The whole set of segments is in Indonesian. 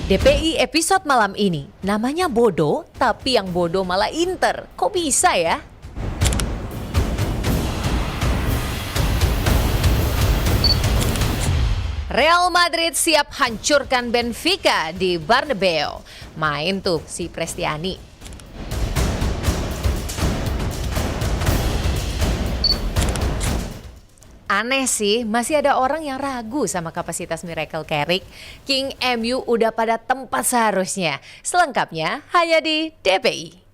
DPI episode malam ini namanya bodoh, tapi yang bodoh malah Inter. Kok bisa ya? Real Madrid siap hancurkan Benfica di Bernabeu. Main tuh si Prestiani. Aneh sih, masih ada orang yang ragu sama kapasitas Miracle Carrick. King MU udah pada tempat seharusnya. Selengkapnya hanya di DPI.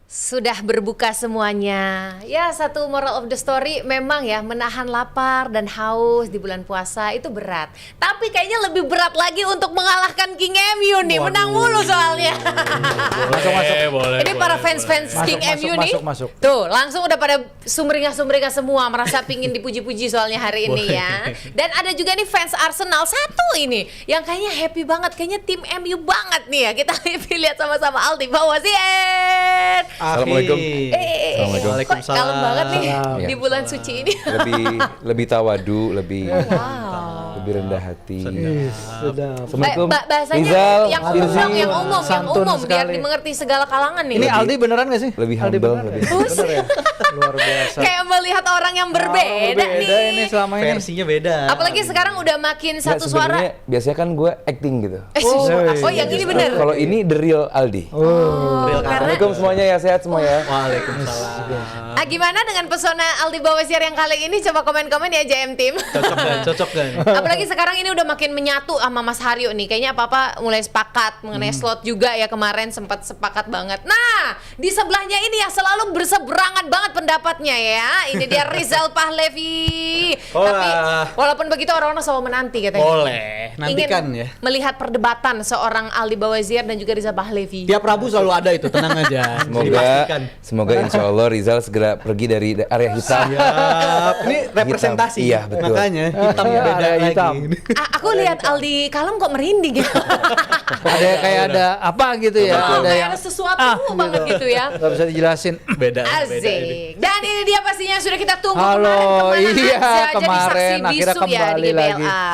Sudah berbuka semuanya. Ya, satu moral of the story memang ya, menahan lapar dan haus di bulan puasa itu berat. Tapi kayaknya lebih berat lagi untuk mengalahkan King MU nih. Waduh. Menang mulu soalnya. Boleh. Ini para fans-fans King MU nih. Masuk. Tuh, langsung udah pada sumringah semua, merasa pingin dipuji-puji soalnya hari ini ya. Dan ada juga nih fans Arsenal satu ini yang kayaknya happy banget, kayaknya tim MU banget nih ya. Kita lihat sama-sama Aldi Bawazir. Assalamualaikum. Assalamualaikum. Kok kalem banget nih di bulan suci ini. lebih tawadu, lebih rendah hati. Sedap. Assalamualaikum. Bahasanya Rizal, yang Firzi. umum, Santun biar sekali. dimengerti segala kalangan nih. Ini Aldi beneran gak sih? Lebih Aldi humble, beneran lebih ya? Bener ya? Luar biasa. Kayak melihat orang yang berbeda nih. ini selama ini. Versinya beda. Apalagi sekarang udah makin satu suara. Biasanya kan gue acting gitu. Oh, yang ini bener. Kalau ini the real Aldi. Karena Assalamualaikum semuanya ya, sehat semua ya. Waalaikumsalam. gimana dengan pesona Aldi Bawazir yang kali ini? Coba komen-komen ya JM Team. Cocok kan? Apalagi sekarang ini udah makin menyatu sama Mas Haryo nih. Kayaknya apa-apa mulai sepakat mengenai slot juga ya, kemarin sempat sepakat banget. Nah, di sebelahnya ini yang selalu berseberangan banget pendapatnya ya. Ini dia Rizal Pahlevi. Tapi walaupun begitu orang-orang selalu menanti katanya. Boleh. Nantikan Ingin ya. melihat perdebatan seorang Aldi Bawazir dan juga Rizal Pahlevi. Tiap Rabu selalu ada itu, tenang aja. Dipastikan. Semoga insya Allah Rizal segera pergi dari area hitam. Siap. Ini representasi. Iya, betul. Makanya hitam beda hitam. lagi. Aku lihat Aldi kalem kok merinding ya. Ada apa gitu ya? Oh, Ada kayak yang ada sesuatu banget gitu ya. gak bisa dijelasin. Beda ini. Asik. Dan ini dia pastinya sudah kita tunggu Halo, kemarin iya, aja jadi kemarin saksi akhirnya bisu ya di kembali GBLA.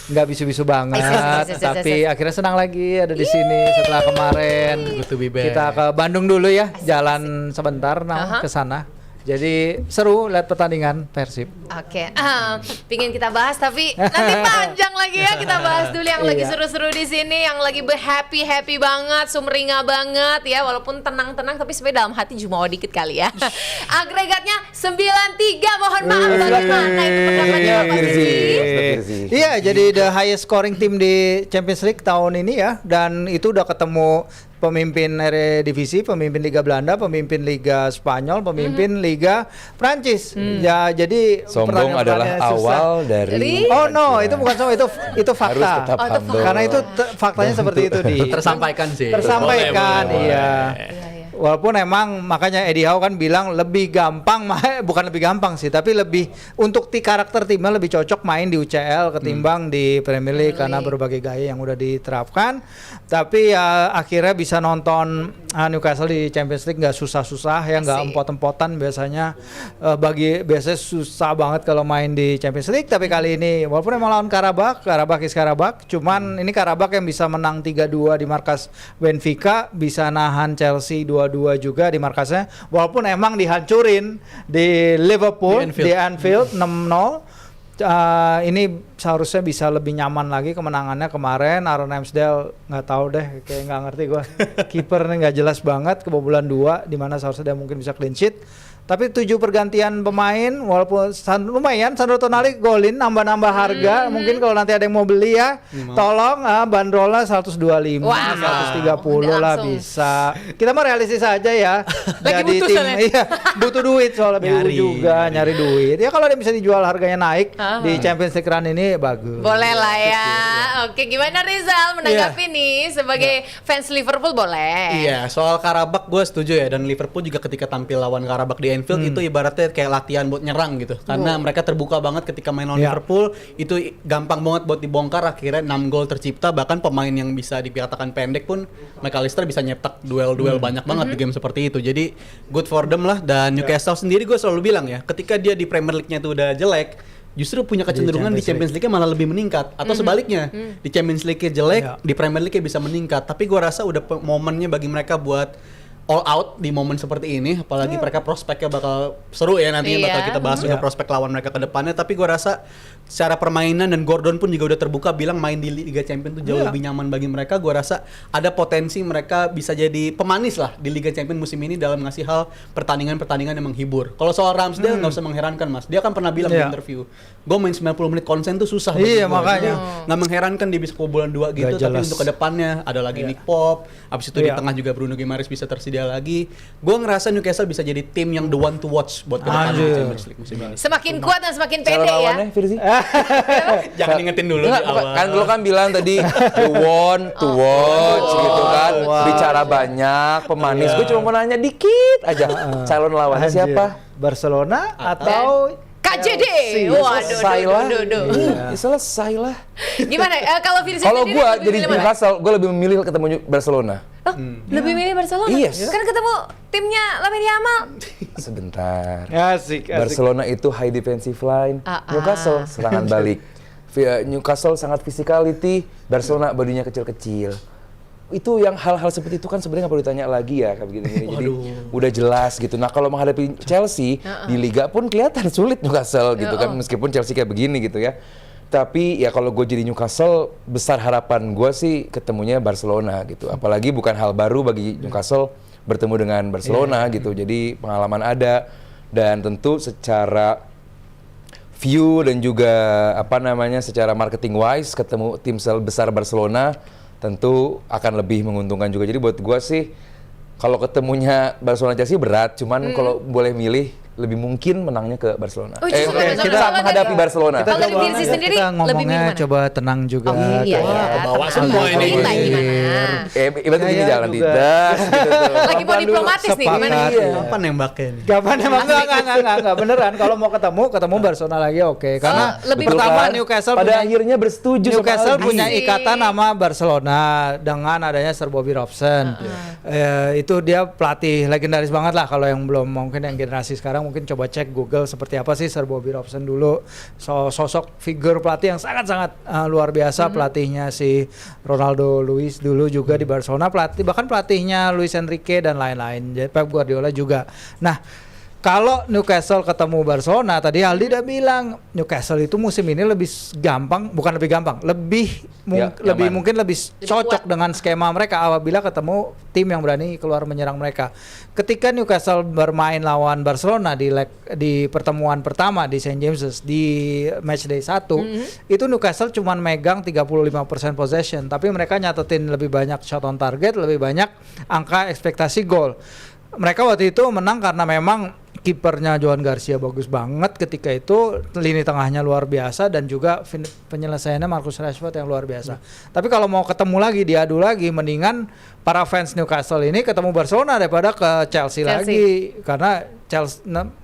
Nggak bisu-bisu banget, Yes. tapi akhirnya senang lagi ada di sini setelah kemarin. Good to be back. Kita ke Bandung dulu ya, jalan sebentar ke sana. Jadi seru lihat pertandingan Persib. Oke, pingin kita bahas tapi nanti panjang lagi ya. Kita bahas dulu yang lagi Iya. seru-seru di sini, yang lagi happy banget, sumringah banget ya. Walaupun tenang-tenang tapi sebenarnya dalam hati jumawa dikit kali ya. Agregatnya 9-3. Mohon maaf bagaimana itu pendapatnya Pak Firzi? Iya, jadi the highest scoring team di Champions League tahun ini ya, dan itu udah ketemu pemimpin Eredivisie, pemimpin Liga Belanda, pemimpin Liga Spanyol, pemimpin Liga Prancis. Ya, jadi Sombong adalah pertandingan-pertandingan susah. awal dari. Oh no, itu bukan sombong, itu fakta. Harus tetap humble. Karena itu faktanya seperti itu Tersampaikan sih. tersampaikan, Boleh. iya. Walaupun emang makanya Eddie Howe kan bilang lebih gampang, bukan lebih gampang sih, tapi lebih untuk karakter timnya lebih cocok main di UCL ketimbang di Premier League karena berbagai gaya yang udah diterapkan. Tapi ya akhirnya bisa nonton Newcastle di Champions League nggak susah-susah ya, nggak empot-empotan biasanya. Biasanya susah banget kalau main di Champions League, tapi kali ini walaupun emang lawan Karabakh is Karabakh, cuman ini Karabakh yang bisa menang 3-2 di markas Benfica, bisa nahan Chelsea 2-2 juga di markasnya, walaupun emang dihancurin di Liverpool di Anfield 6-0. Ini seharusnya bisa lebih nyaman lagi kemenangannya. Kemarin Aaron Ramsdale nggak tahu deh, kayak nggak ngerti gue. Kipernya nggak jelas banget, kebobolan 2 di mana seharusnya dia mungkin bisa clean sheet. Tapi 7 pergantian pemain, walaupun lumayan Sandro Tonali golin, nambah-nambah harga. Mungkin kalau nanti ada yang mau beli ya, tolong bandrolnya 125, 130 lah bisa. Kita mah realistis aja ya. Lagi Jadi butuh tim soalnya. iya, butuh duit soalnya BU juga nyari duit. Ya kalau dia bisa dijual harganya naik di Champions League run ini bagus. Boleh lah ya. Oke, gimana Rizal menanggapi nih sebagai fans Liverpool? Boleh. Iya, soal Karabakh gue setuju ya, dan Liverpool juga ketika tampil lawan Karabakh di Anfield itu ibaratnya kayak latihan buat nyerang gitu. Karena mereka terbuka banget ketika main lawan Liverpool, itu gampang banget buat dibongkar, akhirnya 6 gol tercipta, bahkan pemain yang bisa dikatakan pendek pun McAllister bisa nyetak duel-duel banyak banget di game seperti itu. Jadi good for them lah. Dan Newcastle sendiri gue selalu bilang ya, ketika dia di Premier League-nya itu udah jelek, justru punya kecenderungan di Champions League malah lebih meningkat, atau sebaliknya di Champions League jelek, di Premier League bisa meningkat. Tapi gue rasa udah momennya bagi mereka buat all out di momen seperti ini, apalagi mereka prospeknya bakal seru ya nantinya, bakal kita bahas juga prospek lawan mereka ke depannya. Tapi gue rasa secara permainan, dan Gordon pun juga udah terbuka bilang main di Liga Champions itu jauh lebih nyaman bagi mereka. Gue rasa ada potensi mereka bisa jadi pemanis lah di Liga Champions musim ini dalam ngasih hal pertandingan-pertandingan yang menghibur. Kalau soal Ramsdale nggak usah mengherankan Mas, dia kan pernah bilang di interview, gue main 90 menit konsen tuh susah. Iya, gua. makanya. Nggak mengherankan dia bisa kebobolan 2 gitu. Tapi untuk kedepannya ada lagi Nick Pope, abis itu di tengah juga Bruno Guimaraes bisa tersedia lagi. Gue ngerasa Newcastle bisa jadi tim yang the one to watch buat kedepannya di Champions League musim ini. Semakin kuat dan semakin Cara pede ya. lawannya, Firzi? Jangan ingetin dulu Enggak, di awal. kan lo kan bilang tadi the one to watch gitu kan, bicara banyak, pemanis. Gue cuma mau nanya dikit aja, calon lawannya Anjir. siapa? Barcelona atau KJD. Selesai lah. Waduh. Selesai lah. Gimana? Kalau Firzi Kalau sendiri gue lebih jadi milih mana? Newcastle, gue lebih memilih ketemu Barcelona. Oh, lebih milih Barcelona? Yes. Kan ketemu timnya Lamine Yamal. Sebentar. asik. Barcelona itu high defensive line, Newcastle serangan balik. Newcastle sangat physicality, Barcelona badannya kecil-kecil. Itu yang hal-hal seperti itu kan sebenarnya nggak perlu ditanya lagi ya kayak begini. Jadi udah jelas gitu. Nah kalau menghadapi Chelsea di Liga pun kelihatan sulit Newcastle gitu kan, meskipun Chelsea kayak begini gitu ya. Tapi ya kalau gue jadi Newcastle, besar harapan gue sih ketemunya Barcelona gitu. Apalagi bukan hal baru bagi Newcastle bertemu dengan Barcelona gitu. Jadi pengalaman ada, dan tentu secara view dan juga secara marketing wise ketemu tim besar Barcelona tentu akan lebih menguntungkan juga. Jadi buat gua sih kalau ketemunya Barcelona Chelsea berat, cuman kalau boleh milih lebih mungkin menangnya ke Barcelona. Kita menghadapi Barcelona. Kalau di Firzi sendiri kita lebih milih ngomongnya mana? coba tenang juga. Iya. Kebawa semua ini. Kita gimana? Ibaratnya gini, Saya jalan juga. tidak gitu. Lagi mau diplomatis nih gimana? Sepakat. Apa nembaknya nih? Gapan emang enggak beneran. Kalau mau ketemu Barcelona lagi oke. Karena lebih pertama kan? Newcastle pada akhirnya bersetuju sama Newcastle Aldi. punya ikatan sama Barcelona dengan adanya Sir Bobby Robson. Itu dia pelatih legendaris banget lah. Kalau yang belum, mungkin yang generasi sekarang mungkin coba cek Google seperti apa sih Sir Bobby Robson dulu. Sosok figur pelatih yang sangat-sangat luar biasa. Pelatihnya si Ronaldo Luis dulu juga di Barcelona, bahkan pelatihnya Luis Enrique dan lain-lain. Pep Guardiola juga. Nah, kalau Newcastle ketemu Barcelona, tadi Aldi udah bilang Newcastle itu musim ini lebih gampang, bukan lebih gampang, lebih mungkin lebih cocok dengan skema mereka apabila ketemu tim yang berani keluar menyerang mereka. Ketika Newcastle bermain lawan Barcelona di pertemuan pertama di St. James's di matchday 1, itu Newcastle cuma megang 35% possession, tapi mereka nyatetin lebih banyak shot on target, lebih banyak angka ekspektasi gol. Mereka waktu itu menang karena memang kipernya Joan Garcia bagus banget ketika itu, lini tengahnya luar biasa, dan juga penyelesaiannya Marcus Rashford yang luar biasa. Tapi kalau mau ketemu lagi, diadu lagi, mendingan para fans Newcastle ini ketemu Barcelona daripada ke Chelsea. Lagi. Karena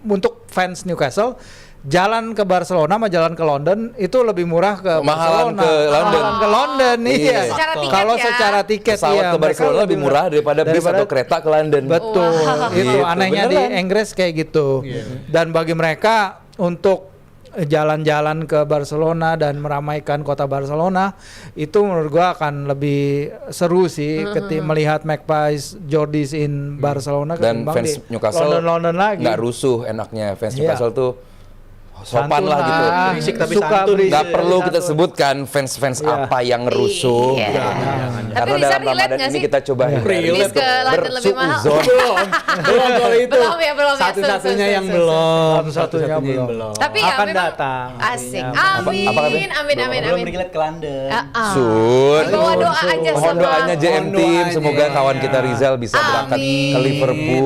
untuk fans Newcastle, jalan ke Barcelona sama jalan ke London itu lebih murah ke Mahalan Barcelona. ke London. Mahalan ke London, iya. Secara tiket Kalau ya. secara tiket Pesawat ke mereka Barcelona lebih murah daripada bis atau kereta ke London. Betul. Itu Gitu, anehnya di beneran. Inggris kayak gitu. Dan bagi mereka untuk jalan-jalan ke Barcelona dan meramaikan kota Barcelona itu menurut gua akan lebih seru sih melihat Magpies Jordies in Barcelona Dan ketimbang fans di Newcastle London lagi. nggak rusuh enaknya. Fans Iya. Newcastle tuh sopan lah gitu. Berisik tapi suka santun. berisik. Nggak perlu kita Santun. sebutkan fans-fans Iya. apa yang rusuh. Iya. gitu. Tapi Karena bisa dalam relate Ramadan nggak ini sih? kita coba Bis ke London lebih mahal. Suuzon. Belum kalau itu. Belum ya. Satu-satunya yang Su. belum. Satu-satunya belum. Tapi ya Akan memang datang. asik. Artinya. Amin. Apa katanya? Amin. Belum relate ke London. Sun. Bawa doa aja Mohon sama. doanya JM Mohon Team, doanya. semoga kawan kita Rizal bisa berangkat Amin. ke Liverpool.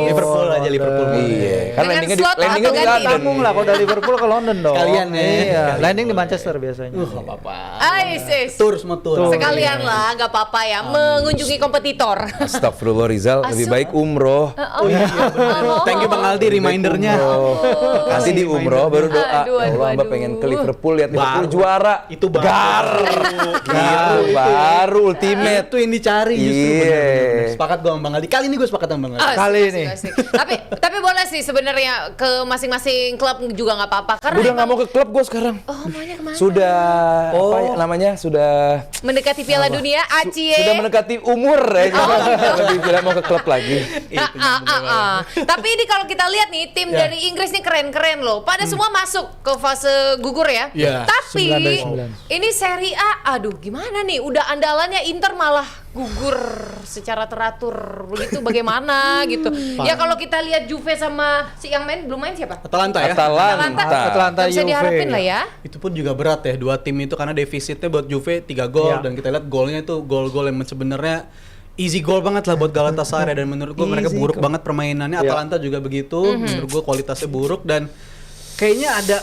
Liverpool aja Liverpool. Iya, kan Dengan landingnya slot di atau ganti? London. Tanggung lah kalau dari Liverpool ke London dong. Sekalian ya. Iya, landing di Manchester biasanya. Nggak apa-apa. Ais. Tur semua tur. Sekalian lah, nggak apa-apa ya, mengunjungi kompetitor. Astagfirullah Rizal, lebih baik umroh. Oh iya, Thank you Bang Aldi remindernya. Nanti di umroh baru doa. Aduh, Ya Allah, Mbak pengen ke Liverpool, lihat Liverpool juara. Itu baru. Baru ultimate. Itu yang dicari justru. Iya. Bener-bener. Sepakat gue sama Bang Aldi. Kali ini gue sepakat sama Bang Aldi. Kali ini. Asik. Tapi boleh sih sebenarnya ke masing-masing klub juga nggak apa-apa. Karena Udah nggak mau ke klub gue sekarang. Oh, maunya kemana? Sudah apa ya namanya? Sudah Mendekati Piala Dunia, Acie. sudah mendekati umur ya. Lebih tidak mau ke klub lagi. Tapi ini kalau kita lihat nih tim dari Inggris nih keren-keren loh. Pada semua masuk ke fase gugur ya. Iya. Tapi 9 dari 9. ini Serie A, aduh gimana nih? Udah andalannya Inter malah gugur secara teratur. Begitu bagaimana gitu. Ya kalau kita lihat Juve sama si yang belum main siapa? Atalanta ya. Atalanta Nggak bisa Juve. diharapin lah ya. Itu pun juga berat ya, dua tim itu karena defisitnya buat Juve 3 gol Iya. dan kita lihat golnya itu gol-gol yang sebenarnya easy goal banget lah buat Galatasaray dan menurut gue mereka buruk banget permainannya. Atalanta juga begitu, menurut gue kualitasnya buruk dan kayaknya ada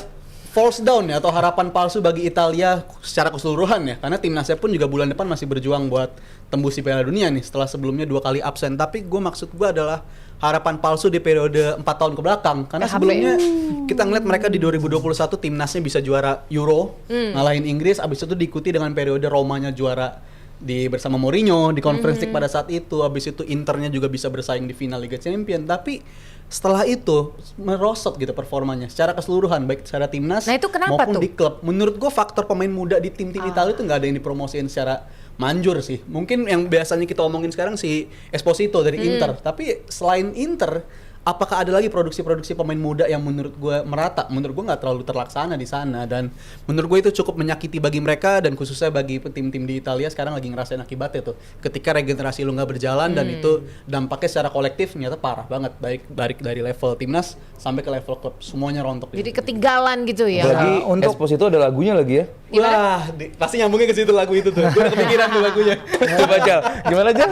false down ya atau harapan palsu bagi Italia secara keseluruhan ya karena timnasnya pun juga bulan depan masih berjuang buat tembus di Piala Dunia nih setelah sebelumnya 2 kali absen. Tapi maksud gue adalah harapan palsu di periode 4 tahun ke belakang karena sebelumnya kita ngeliat mereka di 2021 timnasnya bisa juara Euro ngalahin Inggris, abis itu diikuti dengan periode Romanya juara bersama Mourinho di Conference League pada saat itu, abis itu Internya juga bisa bersaing di final Liga Champions. Tapi setelah itu merosot gitu performanya secara keseluruhan baik secara timnas Nah, itu kenapa maupun tuh? di klub. Menurut gue faktor pemain muda di tim-tim Italia itu nggak ada yang dipromosiin secara manjur sih. Mungkin yang biasanya kita omongin sekarang si Esposito dari Inter. Tapi selain Inter, apakah ada lagi produksi-produksi pemain muda yang menurut gue merata? Menurut gue nggak terlalu terlaksana di sana dan menurut gue itu cukup menyakiti bagi mereka dan khususnya bagi tim-tim di Italia sekarang lagi ngerasain akibatnya tuh. Ketika regenerasi lu nggak berjalan dan itu dampaknya secara kolektif ternyata parah banget, baik dari level timnas sampai ke level klub semuanya rontok. Jadi ketinggalan gitu ya. Apalagi untuk- Esposito ada lagunya lagi ya. Wah, pasti nyambungnya ke situ lagu itu tuh. Gue udah kepikiran tuh lagunya. Coba Jal, gimana Jal?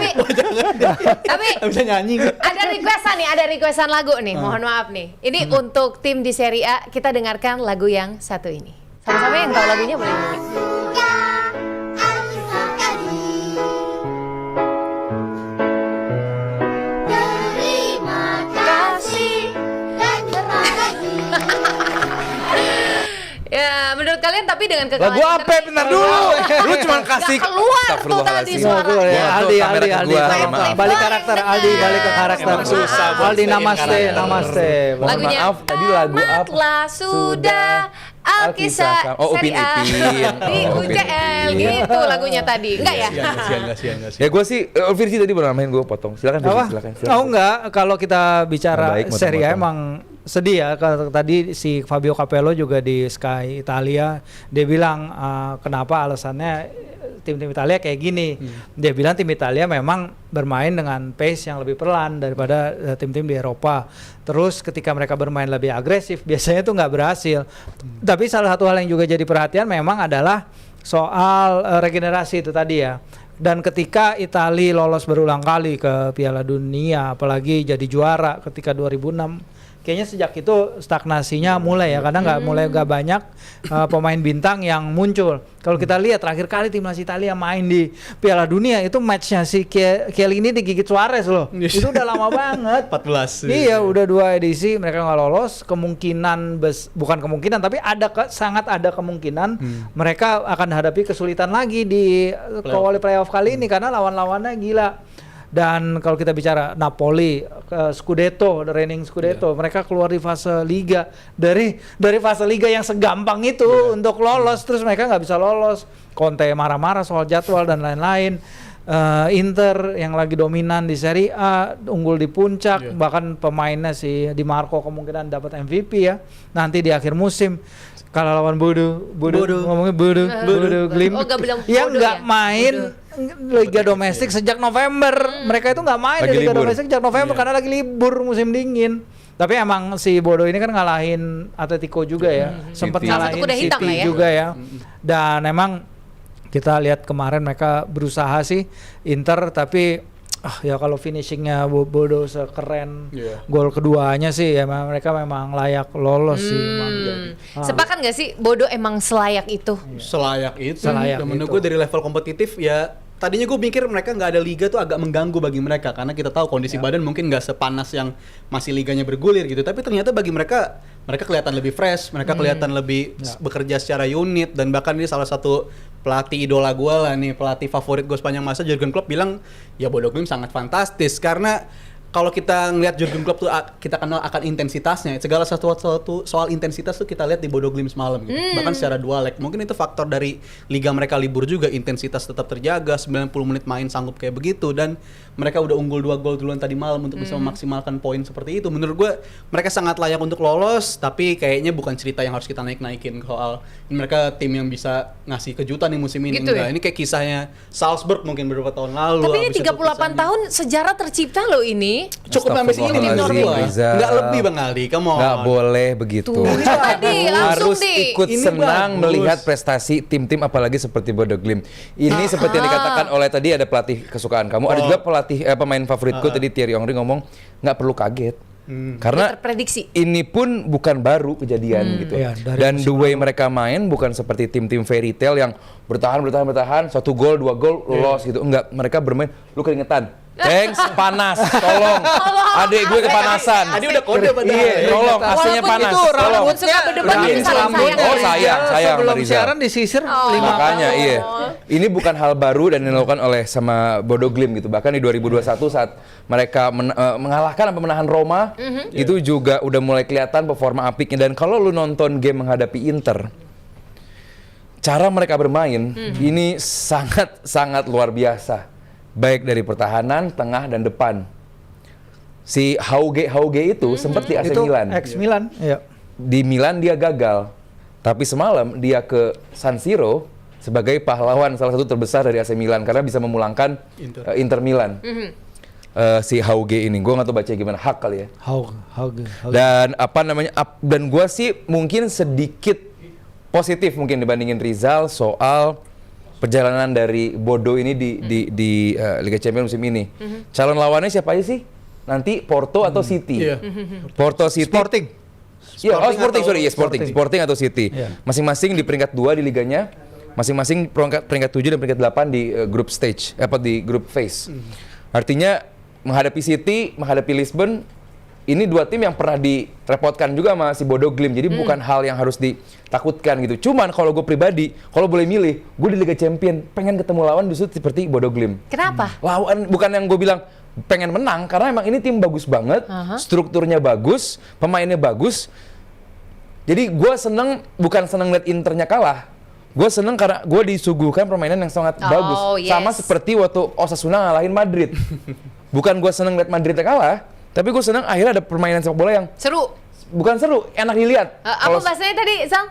Tapi Nggak bisa nyanyi. ada requestan lagu nih. Mohon maaf nih. Ini untuk tim di Serie A, kita dengarkan lagu yang satu ini. Sama-sama yang tahu lagunya boleh nyanyi. Ya, menurut kalian tapi dengan kekalahan Lagu apa? Inter- Bentar dulu. Lu cuma kasih Nggak keluar tuh tadi Astagfirullahaladzim. suaranya. Ya, Aldi, kamera ke gua, maaf. Balik karakter, Aldi balik ke karakter. Emang susah buat Aldi stay in namaste, karakter. namaste. Mohon Lagunya maaf, tadi lagu apa? Tamatlah sudah Alkisah Oh, Upin Serie A Ipin. di Oh, Upin UCL Ipin. gitu lagunya tadi. Enggak ya? Kasihan. Ya gue sih, Virsi tadi baru namain gue potong. Silakan Apa? Virsi, silakan. Oh enggak, kalau kita bicara Baik, Serie A motong-motong. emang sedih ya. Kalau tadi si Fabio Capello juga di Sky Italia, dia bilang kenapa alasannya tim-tim Italia kayak gini. Dia bilang tim Italia memang bermain dengan pace yang lebih pelan daripada tim-tim di Eropa. Terus ketika mereka bermain lebih agresif, biasanya tuh nggak berhasil. Tapi salah satu hal yang juga jadi perhatian memang adalah soal regenerasi itu tadi ya. Dan ketika Italia lolos berulang kali ke Piala Dunia, apalagi jadi juara ketika 2006, kayaknya sejak itu stagnasinya mulai ya, karena nggak banyak pemain bintang yang muncul. Kalau kita lihat terakhir kali timnas Italia main di Piala Dunia itu matchnya si Chiellini digigit Suarez loh. Itu udah lama banget. 14. Iya, udah 2 edisi mereka nggak lolos. Kemungkinan bukan kemungkinan, tapi sangat ada kemungkinan mereka akan hadapi kesulitan lagi di playoff kali ini karena lawan-lawannya gila. Dan kalau kita bicara Napoli, Scudetto, the reigning Scudetto, mereka keluar di fase Liga dari fase Liga yang segampang itu untuk lolos, terus mereka nggak bisa lolos. Conte marah-marah soal jadwal dan lain-lain. Inter yang lagi dominan di Serie A, unggul di puncak, bahkan pemainnya si Di Marco kemungkinan dapat MVP ya nanti di akhir musim. Kalau lawan Bodo ngomongnya Bodo Glim Oh, nggak bilang yang Bodo nggak ya? main Liga Domestik sejak November. Mereka itu nggak main Lagi di Liga libur. Domestik sejak November karena lagi libur musim dingin. Tapi emang si Bodo ini kan ngalahin Atletico juga ya, sempat City. Salah satu ngalahin kuda hitam City lah ya. juga ya. Dan emang kita lihat kemarin mereka berusaha sih Inter, tapi Ya kalau finishingnya Bodo sekeren Iya. gol keduanya sih ya mereka memang layak lolos sih emang. Sepakat nggak sih Bodo emang selayak itu? Selayak itu. Selayak Dan menurut itu. gue dari level kompetitif ya, tadinya gue mikir mereka nggak ada liga tuh agak mengganggu bagi mereka karena kita tahu kondisi badan mungkin nggak sepanas yang masih liganya bergulir gitu. Tapi ternyata bagi mereka kelihatan lebih fresh, mereka kelihatan lebih bekerja secara unit, dan bahkan ini salah satu pelatih idola gue lah nih, pelatih favorit gue sepanjang masa, Jurgen Klopp bilang ya Bodo Glimt sangat fantastis karena kalau kita ngelihat Jurgen Klopp tuh kita kenal akan intensitasnya. Segala sesuatu soal intensitas tuh kita lihat di Bodo Glimt semalam gitu. Bahkan secara dua leg. Mungkin itu faktor dari liga mereka libur juga, intensitas tetap terjaga, 90 menit main sanggup kayak begitu, dan mereka udah unggul 2 gol duluan tadi malam untuk bisa memaksimalkan poin seperti itu. Menurut gue mereka sangat layak untuk lolos, tapi kayaknya bukan cerita yang harus kita naik-naikin soal mereka tim yang bisa ngasih kejutan nih musim ini. Gitu Enggak, ya? ini kayak kisahnya Salzburg mungkin beberapa tahun lalu. Tapi ini Habis itu 38 kisahnya- tahun sejarah tercipta loh ini. Cukup sampai sini tim Astagfirullahaladzim, Norway. Rizal. Enggak lebih Bang Ali, come on. Nggak boleh begitu. Tuh, coba di langsung Harus di. ikut Ini senang bagus. melihat prestasi tim-tim apalagi seperti Bodo Glimt. Ini seperti yang dikatakan oleh tadi ada pelatih kesukaan kamu, ada juga pelatih pemain favoritku tadi Thierry Henry ngomong nggak perlu kaget. Karena Terprediksi. ini pun bukan baru kejadian gitu. Iya, dari Dan the way mereka main bukan seperti tim-tim fairy tale yang bertahan, 1 gol, 2 gol lolos gitu. Enggak, mereka bermain lu keringetan. Thanks, panas, tolong. Adik gue kepanasan. Tadi udah kode padahal. Iya, tolong, AC-nya Walaupun panas. itu Tolong. rambut suka berdebat Rambut tapi sayang rambut. sayang. Oh, sayang Sebelum sama Rizal. siaran disisir 5 Makanya iya. Ini bukan hal baru dan dilakukan oleh sama Bodo Glimt gitu. Bahkan di 2021 saat mereka mengalahkan atau menahan Roma, itu juga udah mulai kelihatan performa apiknya. Dan kalau lu nonton game menghadapi Inter, cara mereka bermain ini sangat luar biasa. Baik dari pertahanan, tengah dan depan. Si Hauge itu sempat di AC itu Milan. ex Milan. Iya. Di Milan dia gagal, tapi semalam dia ke San Siro sebagai pahlawan salah satu terbesar dari AC Milan karena bisa memulangkan Inter Milan. Si Hauge ini, gue nggak tahu baca gimana, hak kali ya. Hauge. Dan apa namanya? Dan gue sih mungkin sedikit positif mungkin dibandingin Rizal soal perjalanan dari Bodo ini di Liga Champions musim ini. Calon lawannya siapa aja sih? Nanti Porto atau City? Iya. Porto City. Sporting. Iya, Sporting Sporting, atau- Sporting. Sporting atau City. Iya. Masing-masing di peringkat 2 di liganya, masing-masing peringkat 7 dan peringkat 8 di group stage, di group phase. Artinya menghadapi City, menghadapi Lisbon, ini 2 tim yang pernah direpotkan juga sama si Bodo Glimt. Jadi bukan hal yang harus ditakutkan gitu. Cuman kalau gue pribadi, kalau boleh milih, gue di Liga Champion pengen ketemu lawan justru seperti Bodo Glimt. Kenapa? Lawan bukan yang gue bilang pengen menang, karena emang ini tim bagus banget, strukturnya bagus, pemainnya bagus. Jadi gue bukan seneng liat Internya kalah, gue seneng karena gue disuguhkan permainan yang sangat bagus, yes. sama seperti waktu Osasuna ngalahin Madrid. Bukan gue seneng liat Madridnya kalah, tapi gue seneng akhirnya ada permainan sepak bola yang Seru. bukan seru, enak dilihat. Apa bahasanya tadi, Sal?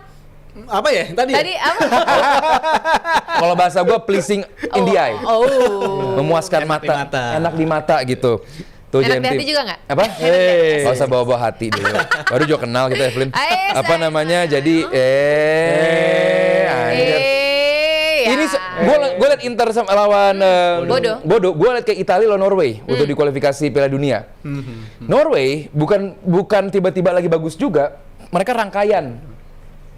Apa ya tadi? Tadi apa? Kalau bahasa gue pleasing in the eye, Oh. memuaskan Enak di mata, mata. enak di mata gitu. Tuh Enak di jadi hati juga nggak? Apa? Gak usah bawa-bawa hati dulu. Baru juga kenal kita Evelyn. Ayo, Apa sayang. namanya? Jadi anjir. Ya. Ini gue liat Inter sama lawan Bodo. Gue liat kayak Italia lawan Norway untuk di kualifikasi Piala Dunia. Norway bukan tiba-tiba lagi bagus juga. Mereka rangkaian.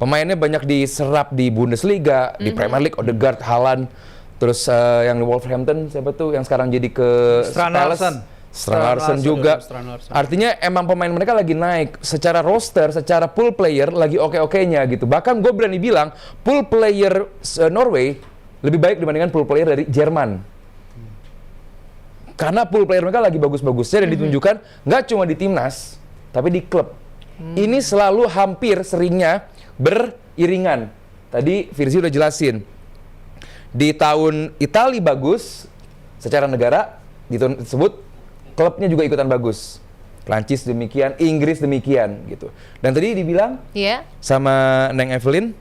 Pemainnya banyak diserap di Bundesliga, di Premier League, Odegaard, Haaland, terus yang di Wolverhampton siapa tuh yang sekarang jadi ke Strand Palace? Larsen. Strand Larsen juga. Strand Larsen. Artinya emang pemain mereka lagi naik secara roster, secara pool player lagi oke-okenya gitu. Bahkan gue berani bilang pool player Norway lebih baik dibandingkan pool player dari Jerman. Karena pool player mereka lagi bagus-bagusnya dan ditunjukkan nggak cuma di timnas, tapi di klub. Ini selalu hampir seringnya beriringan. Tadi Firzi udah jelasin. Di tahun Italia bagus secara negara, di tahun tersebut klubnya juga ikutan bagus. Prancis demikian, Inggris demikian gitu. Dan tadi dibilang Iya. sama Neng Evelyn,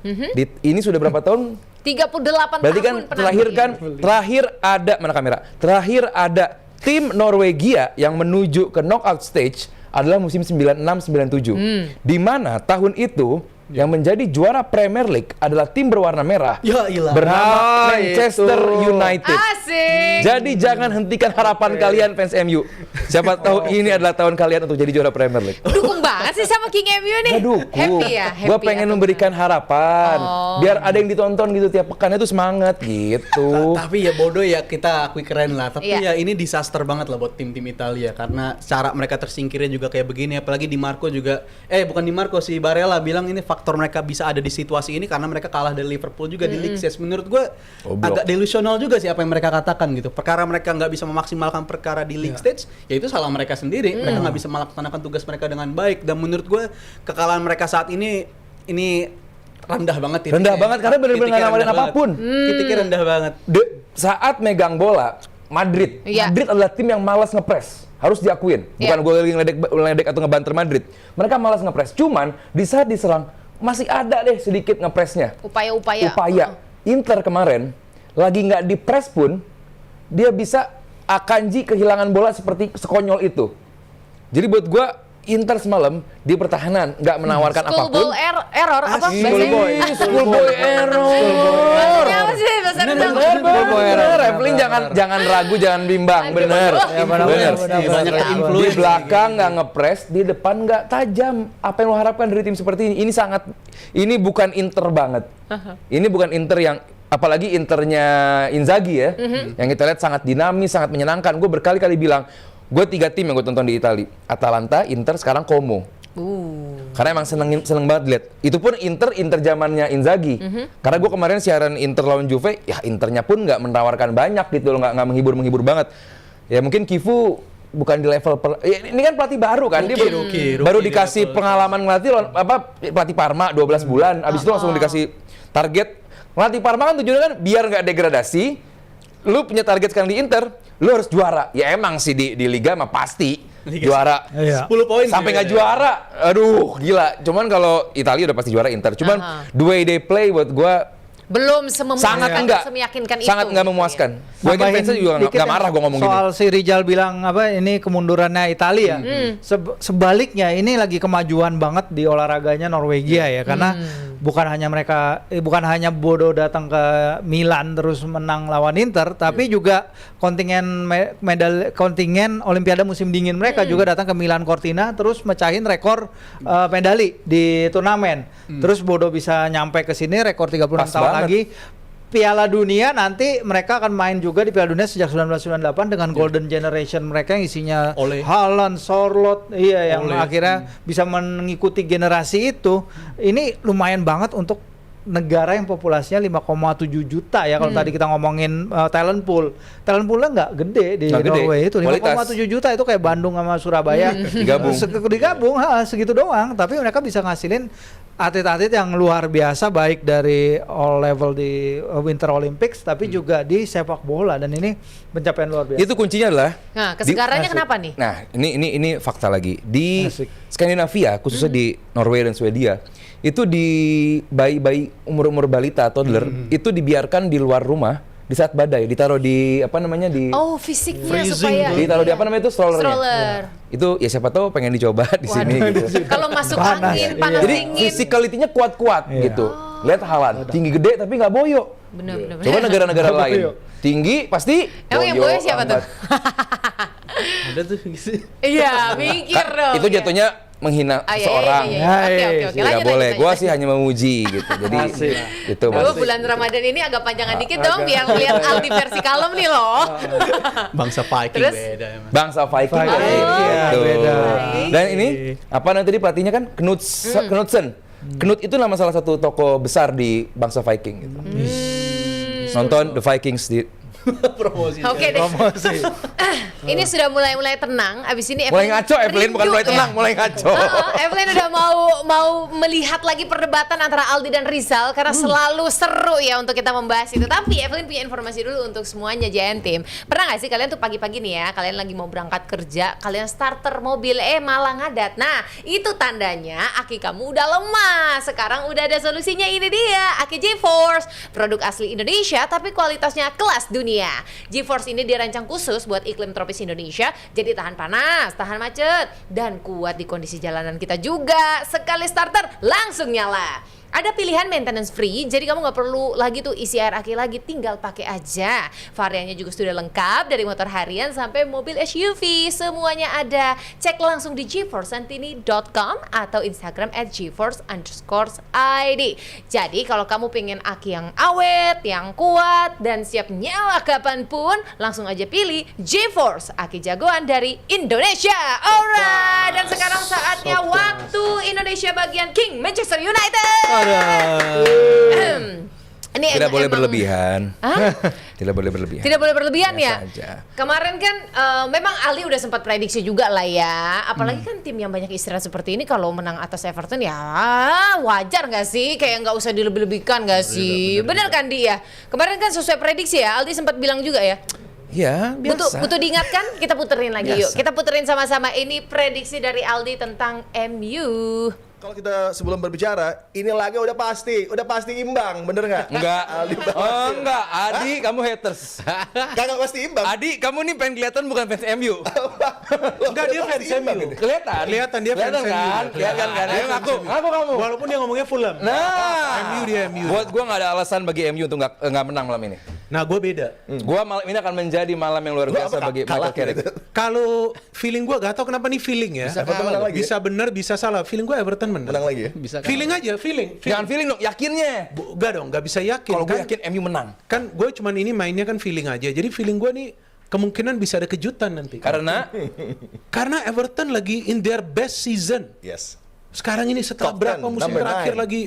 ini sudah berapa tahun? 38 Berarti kan tahun terakhir ada mana kamera? Terakhir ada tim Norwegia yang menuju ke knockout stage adalah musim 96-97. Di mana tahun itu Yang menjadi juara Premier League adalah tim berwarna merah. Ya ilah. Bernama Manchester United. Asik. Jadi jangan hentikan harapan kalian fans MU. Siapa tahu ini adalah tahun kalian untuk jadi juara Premier League. Dukung banget sih sama King MU nih. Aduh, Happy ya. gue pengen memberikan harapan, biar ada yang ditonton gitu tiap pekannya tuh semangat gitu. Tapi ya bodoh ya, kita akui keren lah. Tapi Iya. ya ini disaster banget lah buat tim-tim Italia karena cara mereka tersingkirnya juga kayak begini. Apalagi Di Marco juga, bukan Di Marco, si Barella bilang ini faktor mereka bisa ada di situasi ini karena mereka kalah dari Liverpool juga di League Stage. Menurut gue agak delusional juga sih apa yang mereka katakan gitu. Perkara mereka nggak bisa memaksimalkan perkara di League Stage, ya itu salah mereka sendiri. Mereka nggak bisa melaksanakan tugas mereka dengan baik. Dan menurut gue kekalahan mereka saat ini rendah banget. Rendah banget karena benar-benar nggak nawarin apapun. Titiknya rendah banget. Saat megang bola, Madrid adalah tim yang malas ngepres. Harus diakuin. Bukan gue lagi ngeledek atau ngebanter Madrid. Mereka malas ngepres. Cuman di saat diserang masih ada deh sedikit ngepresnya. Upaya. Inter kemarin lagi nggak dipres pun dia bisa Akanji kehilangan bola seperti sekonyol itu. Jadi buat gue Inter semalam di pertahanan nggak menawarkan apapun. Error apa bahasanya? Schoolboy error. Bahasanya apa sih? Bahasa rendang. Bener, Evelyn jangan ragu, jangan bimbang, bener. Bener. Di belakang nggak ngepres, di depan nggak tajam. Apa yang lo harapkan dari tim seperti ini? Ini bukan Inter banget. Ini bukan Inter yang, apalagi Internya Inzaghi ya, yang kita lihat sangat dinamis, sangat menyenangkan. Gue berkali-kali bilang, gue 3 tim yang gue tonton di Italia, Atalanta, Inter, sekarang Como. Karena emang seneng banget lihat. Itu pun Inter zamannya Inzaghi. Karena gue kemarin siaran Inter lawan Juve, ya Internya pun nggak menawarkan banyak gitu loh, nggak menghibur banget. Ya mungkin Kifu bukan di level ini kan pelatih baru kan, dia baru dikasih pengalaman ngelatih pelatih Parma 12 bulan, abis itu langsung dikasih target. Ngelatih Parma kan tujuannya kan biar nggak degradasi. Lu punya target sekarang di Inter, lu harus juara. Ya emang sih di Liga mah pasti juara. 10 poin sampai nggak juara. Aduh, gila. Cuman kalau Italia udah pasti juara Inter. Cuman the way they play buat gua belum sangat semeyakinkan itu. Nggak memuaskan. Gue kan fansnya juga nggak marah gue ngomong gini. Soal si Rizal bilang ini kemundurannya Italia. Sebaliknya ini lagi kemajuan banget di olahraganya Norwegia ya, karena bukan hanya Bodo datang ke Milan terus menang lawan Inter, tapi juga kontingen Olimpiade musim dingin mereka juga datang ke Milan Cortina terus mecahin rekor medali di turnamen. Terus Bodo bisa nyampe ke sini rekor 36 tahun lagi. Piala Dunia nanti mereka akan main juga di Piala Dunia sejak 1998 dengan Golden Generation mereka yang isinya Haaland, Sorloth, yang akhirnya bisa mengikuti generasi itu. Ini lumayan banget untuk negara yang populasinya 5,7 juta ya. Kalau tadi kita ngomongin talent poolnya nggak gede di Norway itu 5,7 juta itu kayak Bandung sama Surabaya digabung segitu doang, tapi mereka bisa ngasilin atlet-atlet yang luar biasa baik dari all level di Winter Olympics tapi juga di sepak bola, dan ini pencapaian luar biasa. Itu kuncinya adalah kesegarannya kenapa nih? Nah, ini fakta lagi. Di Skandinavia, khususnya di Norway dan Swedia, itu di bayi-bayi umur-umur balita, toddler, itu dibiarkan di luar rumah di saat badai, ditaruh di fisiknya supaya ditaruh di itu strollernya. Stroller. Itu ya siapa tahu pengen dicoba di sini gitu. Kalau masuk angin, panas Jadi dingin. physicality-nya kuat-kuat gitu. Lihat Haaland, tinggi gede tapi nggak boyo. Bener. Coba negara-negara lain, tinggi pasti Emang yang boyo siapa tuh? Ada tuh gitu. Iya, mikir dong. Itu jatuhnya menghina seorang. Oke. Nggak boleh. Gua sih hanya memuji gitu. Jadi itu bulan Ramadan ini agak panjangan dikit dong biar lihat Aldi versi kalem nih loh. Bangsa Viking beda emang. Bangsa Viking beda. Dan ini apa nanti pelatihnya kan Knudsen. Knut itu nama salah satu tokoh besar di bangsa Viking gitu. Nonton The Vikings di promosi. Oke deh. Ini sudah mulai tenang. Abis ini mulai ngaco, Evelyn bukan mulai tenang, mulai ngaco. Evelyn udah mau melihat lagi perdebatan antara Aldi dan Rizal karena selalu seru ya untuk kita membahas itu. Tapi Evelyn punya informasi dulu untuk semuanya Giant Team. Pernah nggak sih kalian tuh pagi-pagi nih ya, kalian lagi mau berangkat kerja, kalian starter mobil malah ngadat. Nah, itu tandanya aki kamu udah lemah. Sekarang udah ada solusinya, ini dia, aki GeForce. Produk asli Indonesia tapi kualitasnya kelas dunia. dunia. GeForce ini dirancang khusus buat iklim tropis Indonesia, jadi tahan panas, tahan macet, dan kuat di kondisi jalanan kita juga. Sekali starter, langsung nyala. Ada pilihan maintenance free, jadi kamu nggak perlu lagi tuh isi air aki lagi, tinggal pakai aja. Variannya juga sudah lengkap, dari motor harian sampai mobil SUV, semuanya ada. Cek langsung di geforceantini.com atau Instagram @geforce_id. Jadi kalau kamu pengen aki yang awet, yang kuat, dan siap nyala kapanpun, langsung aja pilih GeForce, aki jagoan dari Indonesia. Alright, dan sekarang saatnya waktu Indonesia bagian King Manchester United. Ini Tidak boleh emang- berlebihan. Hah? Tidak boleh berlebihan. Tidak boleh berlebihan ya. Biasa aja. Kemarin kan memang Ali udah sempat prediksi juga lah ya. Apalagi kan tim yang banyak istirahat seperti ini kalau menang atas Everton ya wajar nggak sih? Kayak nggak usah dilebih-lebihkan nggak sih? Bener kan dia? Kemarin kan sesuai prediksi ya. Aldi sempat bilang juga ya. Ya, biasa. Butuh diingatkan? Kita puterin lagi yuk. Biasa. Kita puterin sama-sama. Ini prediksi dari Aldi tentang MU. Kalau kita sebelum berbicara, ini laga udah pasti imbang, bener nggak? Enggak. Oh, enggak. Adi, kamu haters. Kagak pasti imbang. Adi, kamu nih pengen kelihatan bukan fans MU. Enggak, dia fans MU. Kelihatan. Kelihatan dia fans Kelihatan kan? MU. Kelihatan kan? Ayo ngaku kamu. Walaupun dia ngomongnya Fulham. Nah, MU dia MU. Buat gua nggak ada alasan bagi MU untuk nggak menang malam ini. Nah, gue beda. Gua malam ini akan menjadi malam yang luar biasa bagi Michael Carrick. Kalau feeling gue gak tau kenapa nih feeling ya. Everton menang lagi. Bisa benar, bisa salah. Feeling gue Everton menang. Menang lagi ya? Feeling aja, feeling. Jangan feeling dong, yakinnya. Enggak dong, gak bisa yakin. Kalau gue kan, yakin MU menang. kan gue cuman ini mainnya kan feeling aja. Jadi feeling gue nih kemungkinan bisa ada kejutan nanti. Karena Everton lagi in their best season. Yes. Sekarang ini setelah Top berapa 10, musim number terakhir 9. lagi.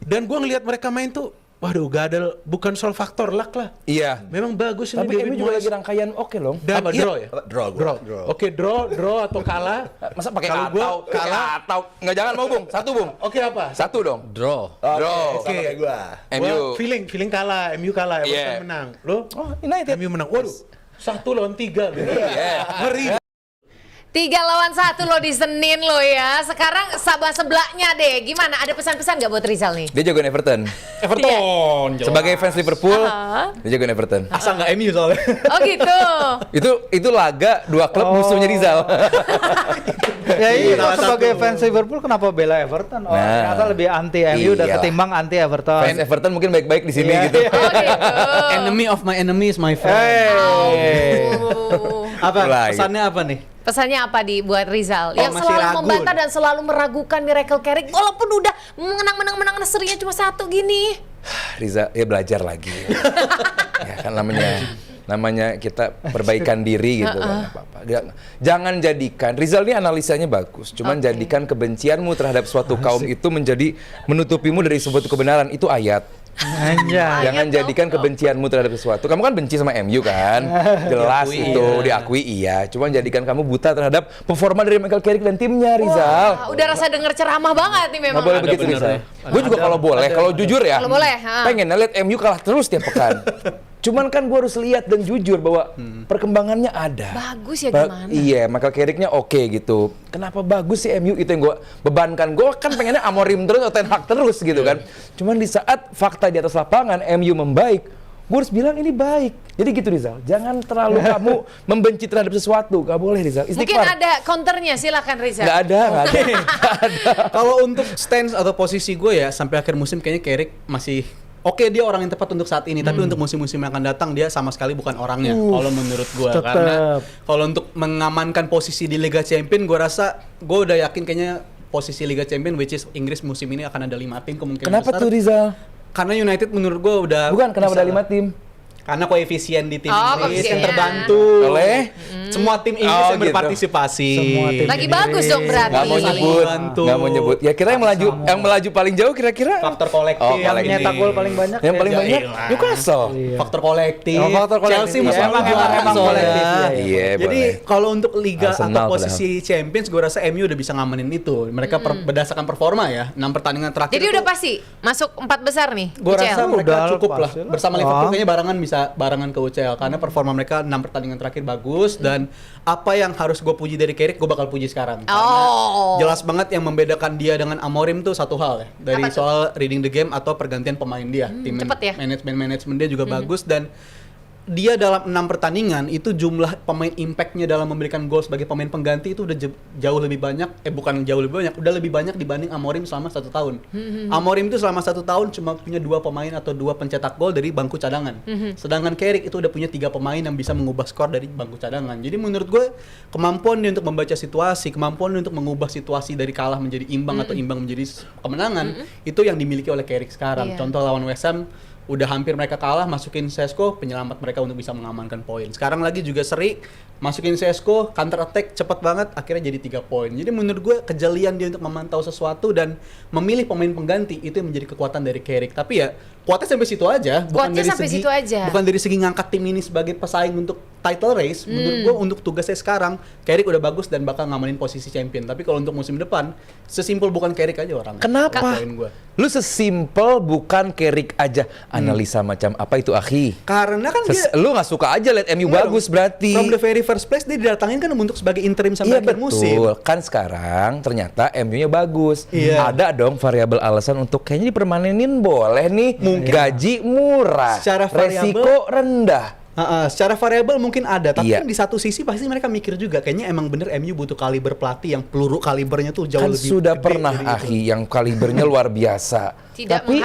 Dan gue ngelihat mereka main tuh, waduh gak ada, bukan soal faktor luck lah. Iya. Memang bagus ini Tapi David MU juga Moyes. lagi rangkaian oke loh. Dan Apa, iya, draw ya? Draw. Oke, draw atau kalah. Masa pakai Kalau gua atau kalah. atau nggak jangan mau Bung. Satu Bung. Oke apa? Satu dong. Draw. Draw. Sama kayak gua. Gua MU. feeling kalah, MU kalah, Everton Yeah. menang. Lo? Oh, United. MU menang. Waduh. 1 lawan 3 gitu. Iya. Ngeri. 3 lawan 1 lo di Senin lo ya. Sekarang Sabah sebelahnya deh. Gimana? Ada pesan-pesan gak buat Rizal nih? Dia jagoan Everton. Everton. Sebagai fans Liverpool, Aha. dia jagoan Everton. Asa nggak MU soalnya. Oh gitu. Itu laga dua klub musuhnya Rizal. Ya iya, Salah sebagai satu. fans Liverpool kenapa bela Everton? Oh, Nah. ternyata lebih anti MU dan Iyalah. ketimbang anti Everton. Fans Everton mungkin baik-baik di sini Iya, gitu. iya. Oh gitu. Enemy of my enemy is my friend. Oh. Apa Mulai. pesannya apa nih? Pesannya apa di buat Rizal yang masih selalu ragu membantah nih. dan selalu meragukan Miracle Carrick walaupun udah menang serinya cuma 1 gini. Rizal ya belajar lagi. Ya kan namanya kita perbaikan diri gitu kan apa-apa. Jangan jadikan Rizal ini analisanya bagus, cuman Oke. jadikan kebencianmu terhadap suatu kaum itu menjadi menutupimu dari suatu kebenaran. Itu ayat. Anjay. Jangan Ayat jadikan dong. kebencianmu terhadap sesuatu. Kamu kan benci sama MU kan? Jelas Diakui, itu, iya. diakui iya. Cuman jadikan kamu buta terhadap performa dari Michael Carrick dan timnya, Rizal. Wah, udah rasa denger ceramah banget nih memang. Nggak boleh Ada begitu, Rizal. benernya. Gue juga kalau boleh, kalau jujur ya. Kalau boleh, ha. Pengen lihat MU kalah terus tiap pekan. Cuman kan gue harus lihat dan jujur bahwa perkembangannya ada. Bagus ya gimana? Iya, Michael Carricknya oke gitu. Kenapa bagus sih MU itu yang gue bebankan? Gue kan pengennya Amorim terus atau Ten Hag terus gitu kan. Cuman di saat fakta di atas lapangan MU membaik, gue harus bilang ini baik. Jadi gitu Rizal, jangan terlalu kamu membenci terhadap sesuatu. Gak boleh Rizal. Mungkin Istighfar. ada counternya, silakan Rizal. Nggak ada. Kalau untuk stance atau posisi gue ya sampai akhir musim kayaknya Carrick masih oke, dia orang yang tepat untuk saat ini, tapi untuk musim-musim yang akan datang dia sama sekali bukan orangnya kalau menurut gue. tetep. Karena kalau untuk mengamankan posisi di Liga Champions, gue rasa gue udah yakin kayaknya posisi Liga Champions which is Inggris musim ini akan ada 5 tim kemungkinan Kenapa besar. tuh Rizal? Karena United menurut gue udah Bukan, kenapa bisa ada 5 lah. tim? Karena koefisien di tim Oh, Inggris yang koefisiennya. terbantu Oleh? semua tim Inggris Oh, yang gitu. berpartisipasi. Semua tim. Lagi bagus dong berarti. Nggak mau Saling nyebut, membantu. nggak mau nyebut. Ya kira yang melaju paling jauh kira-kira Faktor kolektif Oh, Yang kolektif. nyetak gol paling banyak. Yang ya, paling ya. banyak Iyalah. Newcastle. Iya. Faktor kolektif. Oh, faktor kolektif. Chelsea Iya, musim emang lalu juara kolektif, soalnya. iya. Iya, Jadi boleh. kalau untuk liga Arsenal atau posisi Champions, gue rasa MU udah bisa ngamenin itu. Mereka berdasarkan performa ya, 6 pertandingan terakhir. Jadi itu, udah pasti masuk 4 besar nih. gue UCL. rasa mereka Udah cukup lah. pasti lah. Bersama Liverpool Ah. kayaknya barengan ke UCL karena performa mereka 6 pertandingan terakhir bagus dan apa yang harus gue puji dari Carrick gue bakal puji sekarang. Karena Oh. jelas banget yang membedakan dia dengan Amorim tuh satu hal ya. Dari Apa tuh? soal reading the game atau pergantian pemain dia. Tim cepet ya? manajemen dia juga bagus dan dia dalam 6 pertandingan itu jumlah pemain impact-nya dalam memberikan gol sebagai pemain pengganti itu udah jauh lebih banyak, bukan jauh lebih banyak, udah lebih banyak dibanding Amorim selama 1 tahun. Amorim itu selama 1 tahun cuma punya 2 pemain atau 2 pencetak gol dari bangku cadangan. Sedangkan Carrick itu udah punya 3 pemain yang bisa mengubah skor dari bangku cadangan. Jadi menurut gue kemampuan dia untuk membaca situasi, kemampuan dia untuk mengubah situasi dari kalah menjadi imbang atau imbang menjadi kemenangan, itu yang dimiliki oleh Carrick sekarang. Contoh lawan West Ham, udah hampir mereka kalah, masukin Sesko, penyelamat mereka untuk bisa mengamankan poin. Sekarang lagi juga seri, masukin Sesko, counter attack cepat banget, akhirnya jadi 3 poin. Jadi menurut gue kejelian dia untuk memantau sesuatu dan memilih pemain pengganti itu yang menjadi kekuatan dari Carrick. Tapi ya kuatnya sampai situ aja, bukan dari segi ngangkat tim ini sebagai pesaing untuk title race. Menurut gue untuk tugasnya sekarang Carrick udah bagus dan bakal ngamanin posisi champion. Tapi kalau untuk musim depan, sesimpel bukan Carrick aja orang. Kenapa? Lu sesimpel bukan Carrick aja. Analisa macam apa itu, akhi? Karena kan lu nggak suka aja lihat MU bagus berarti. From the very first place dia didatangin kan untuk sebagai interim sampai akhir musim. Iya betul. Kan sekarang ternyata MU-nya bagus. Ada dong variabel alasan untuk kayaknya dipermanenin boleh nih. Mungkin. Gaji murah. Secara resiko rendah. Secara variabel mungkin ada, tapi kan di satu sisi pasti mereka mikir juga kayaknya emang bener MU butuh kaliber pelatih yang peluru kalibernya tuh jauh kan lebih sudah gede, pernah akhi yang kalibernya luar biasa. Tapi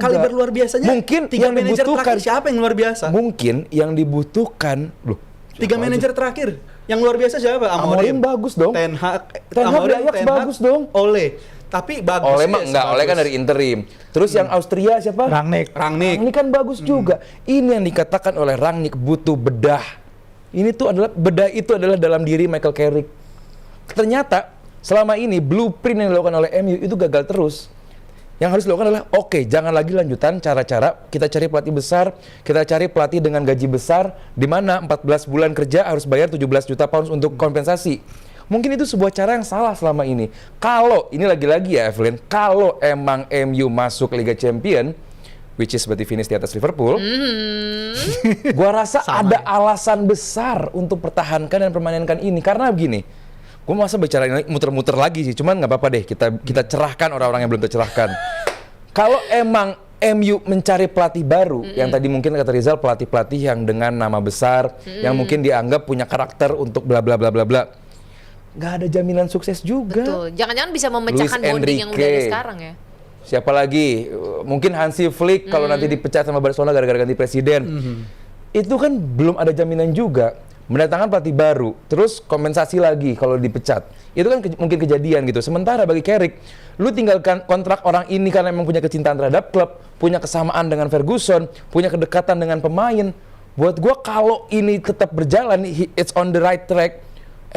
kaliber luar biasanya mungkin 3 manajer terakhir siapa yang luar biasa? Mungkin yang dibutuhkan 3 manajer terakhir yang luar biasa siapa? Amorim bagus dong. Ten Hag bagus dong. Ole. Tapi bagus. Ole mah enggak, Ole kan dari interim. Terus yang Austria siapa? Rangnick kan bagus juga. Ini yang dikatakan oleh Rangnick butuh bedah. Ini tuh adalah bedah itu adalah dalam diri Michael Carrick. Ternyata selama ini blueprint yang dilakukan oleh MU itu gagal terus. Yang harus dilakukan adalah jangan lagi lanjutan cara-cara kita cari pelatih besar, kita cari pelatih dengan gaji besar di mana 14 bulan kerja harus bayar 17 juta pounds untuk kompensasi. Mungkin itu sebuah cara yang salah selama ini. Kalau, ini lagi-lagi ya Evelyn, kalau emang MU masuk Liga Champion, which is berarti finish di atas Liverpool, gua rasa ada alasan besar untuk pertahankan dan permanenkan ini. Karena begini, gua masa bicara ini muter-muter lagi sih, cuman nggak apa-apa deh, kita cerahkan orang-orang yang belum tercerahkan. Kalau emang MU mencari pelatih baru, yang tadi mungkin kata Rizal, pelatih-pelatih yang dengan nama besar, yang mungkin dianggap punya karakter untuk bla bla bla bla bla, nggak ada jaminan sukses juga. Betul. Jangan-jangan bisa memecahkan bonding yang udah ada sekarang ya. Siapa lagi? Mungkin Hansi Flick kalau nanti dipecat sama Barcelona gara-gara ganti presiden. Itu kan belum ada jaminan juga. Mendatangkan pelatih baru, terus kompensasi lagi kalau dipecat. Itu kan mungkin kejadian gitu. Sementara bagi Carrick, lu tinggalkan kontrak orang ini karena memang punya kecintaan terhadap klub, punya kesamaan dengan Ferguson, punya kedekatan dengan pemain. Buat gua kalau ini tetap berjalan, it's on the right track,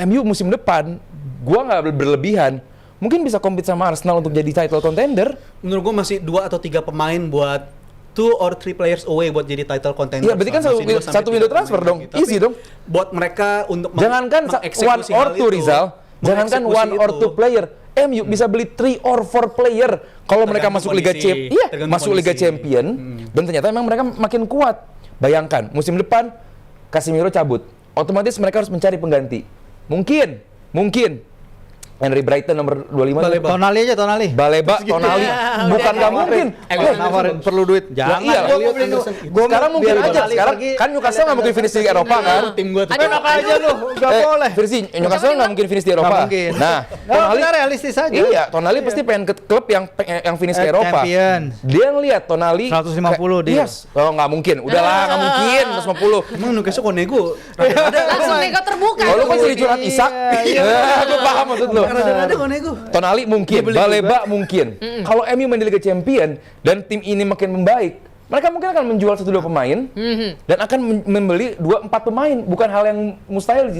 MU musim depan, gua nggak berlebihan, mungkin bisa compete sama Arsenal untuk jadi title contender. Menurut gua masih 2 atau 3 pemain buat 2 or 3 players away buat jadi title contender. Iya, berarti kan satu window transfer dong, easy dong. Buat mereka untuk jangankan 1 or 2 Rizal, jangankan 1 or 2 player, MU bisa beli 3 or 4 player kalau mereka masuk Liga Champion. Iya, masuk Liga Champion, dan ternyata memang mereka makin kuat. Bayangkan musim depan Casemiro cabut, otomatis mereka harus mencari pengganti. Mungkin Henry Brighton nomor 25. Tonali aja, Tonali. Baleba, Tonali. Bukan nggak mungkin. Perlu duit. Jangan. Sekarang mungkin aja. Sekarang kan Newcastle nggak mungkin finish di Eropa kan? Tim gua tuh. Enak aja lu, nggak boleh. Versi Newcastle nggak mungkin finish di Eropa. Mungkin. Nah, Tonali realistis aja. Iya, Tonali pasti pengen ke klub yang finish di Eropa. Dia ngelihat Tonali 150 dia. Yes. Oh, nggak mungkin. Udahlah, nggak mungkin 150. Emang Newcastle kok nego? Langsung nego terbuka. Kalau kan jadi curhat Isak. Gue paham maksud lu. Rada-rada kok nego. Tonali mungkin, Baleba mungkin. Kalau MU main di Liga Champion dan tim ini makin membaik, mereka mungkin akan menjual 1-2 pemain dan akan membeli 2-4 pemain. Bukan hal yang mustahil.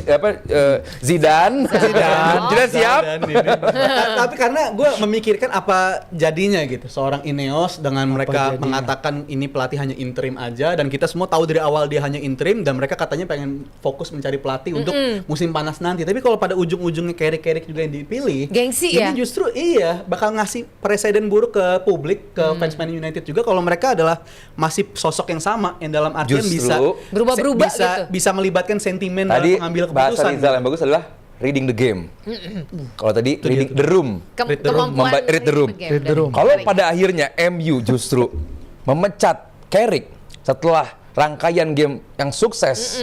Zidane siap. Tapi karena gue memikirkan apa jadinya gitu seorang Ineos dengan mereka mengatakan ini pelatih hanya interim aja, dan kita semua tahu dari awal dia hanya interim dan mereka katanya pengen fokus mencari pelatih untuk musim panas nanti. Tapi kalau pada ujung-ujungnya Carrick juga yang dipilih, gengsi ini ya? justru bakal ngasih presiden buruk ke publik, ke fans Man United juga kalau mereka adalah masih sosok yang sama yang dalam artian bisa berubah-berubah bisa melibatkan sentimen dalam tadi pengambil bahasa keputusan. Rizal yang bagus adalah reading the game. Kalau tadi reading the room. Kemampuan Read the room. Kalau pada akhirnya MU justru memecat Carrick setelah rangkaian game yang sukses.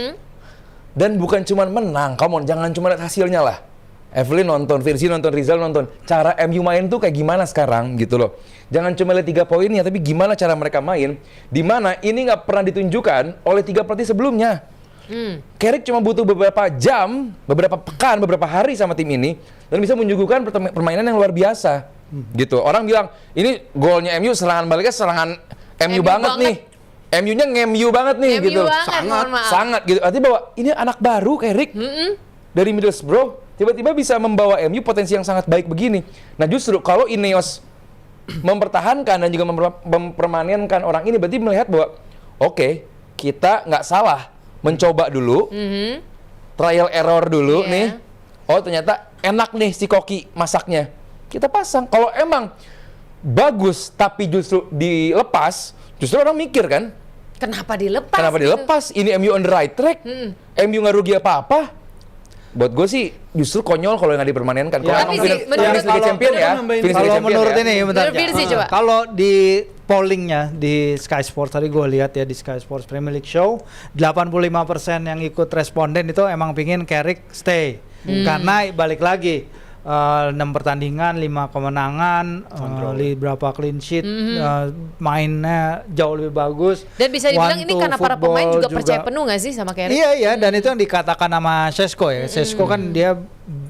Dan bukan cuma menang, come on, jangan cuma lihat hasilnya lah. Evelyn nonton, Virsi nonton, Rizal nonton. Cara MU main tuh kayak gimana sekarang gitu loh. Jangan cuma lihat 3 poinnya, tapi gimana cara mereka main. Di mana ini nggak pernah ditunjukkan oleh 3 pelatih sebelumnya. Carrick cuma butuh beberapa jam, beberapa pekan, beberapa hari sama tim ini dan bisa menyuguhkan permainan yang luar biasa. Gitu. Orang bilang ini golnya MU serangan baliknya serangan MU banget nih. MU-nya nge-MU banget nih MU gitu. banget, Sangat gitu. Artinya bahwa ini anak baru Carrick dari Middlesbrough tiba-tiba bisa membawa MU potensi yang sangat baik begini. Nah justru kalau Ineos mempertahankan dan juga mempermanenkan orang ini berarti melihat bahwa oke, kita nggak salah mencoba dulu, trial error dulu nih. Oh ternyata enak nih si Koki masaknya. Kita pasang. Kalau emang bagus tapi justru dilepas, justru orang mikir kan, Kenapa dilepas? kenapa dilepas? Ini MU on the right track, MU nggak rugi apa-apa. Buat gue sih justru konyol kalau nggak dipermanenkan. Kalau Tapi emang sih, menurut- finish Liga Champion ya, finish Liga Kalau Champion menurut ya. ini bentar. Menurut Virsi, coba. Kalau di pollingnya di Sky Sports tadi gue lihat ya di Sky Sports Premier League Show 85% yang ikut responden itu emang pingin Carrick stay karena balik lagi 6 pertandingan 5 kemenangan berapa clean sheet mainnya jauh lebih bagus Dan bisa dibilang ini karena para pemain juga percaya juga. penuh nggak sih sama Carrick? Iya dan itu yang dikatakan sama Sesko ya. Sesko kan dia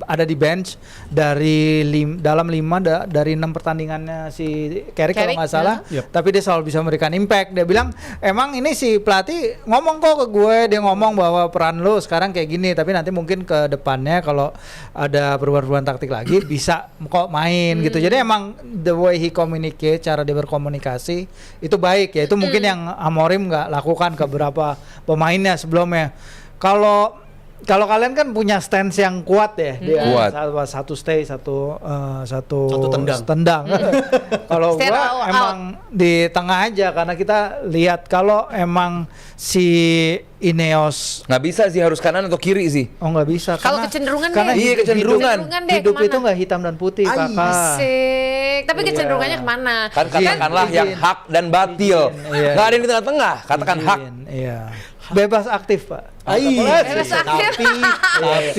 ada di bench dari dalam 5 dari 6 pertandingannya si Carrick kalau nggak salah. Tapi dia selalu bisa memberikan impact. Dia bilang emang ini si pelatih ngomong kok ke gue, dia ngomong bahwa peran lo sekarang kayak gini, tapi nanti mungkin ke depannya kalau ada perubahan-perubahan taktik lagi bisa kok main gitu. Jadi emang the way he communicate, cara dia berkomunikasi itu baik ya. Itu mungkin yang Amorim nggak lakukan ke beberapa pemainnya sebelumnya. Kalau kalian kan punya stance yang kuat ya, dia Kuat. satu stay, satu tendang. Kalau Stand gua out. emang di tengah aja karena kita lihat kalau emang si Ineos Nggak bisa sih, harus kanan atau kiri sih. nggak bisa Kalau karena- kecenderungan karena deh. Iya, kecenderungan. deh hidup kemana? itu nggak hitam dan putih kakak. Asik. Tapi kecenderungannya kemana? Kan katakanlah yang hak dan batil. Iya. Nggak ada yang di tengah-tengah. Katakan hak. Iya. Bebas aktif pak. Bebas aktif. Tapi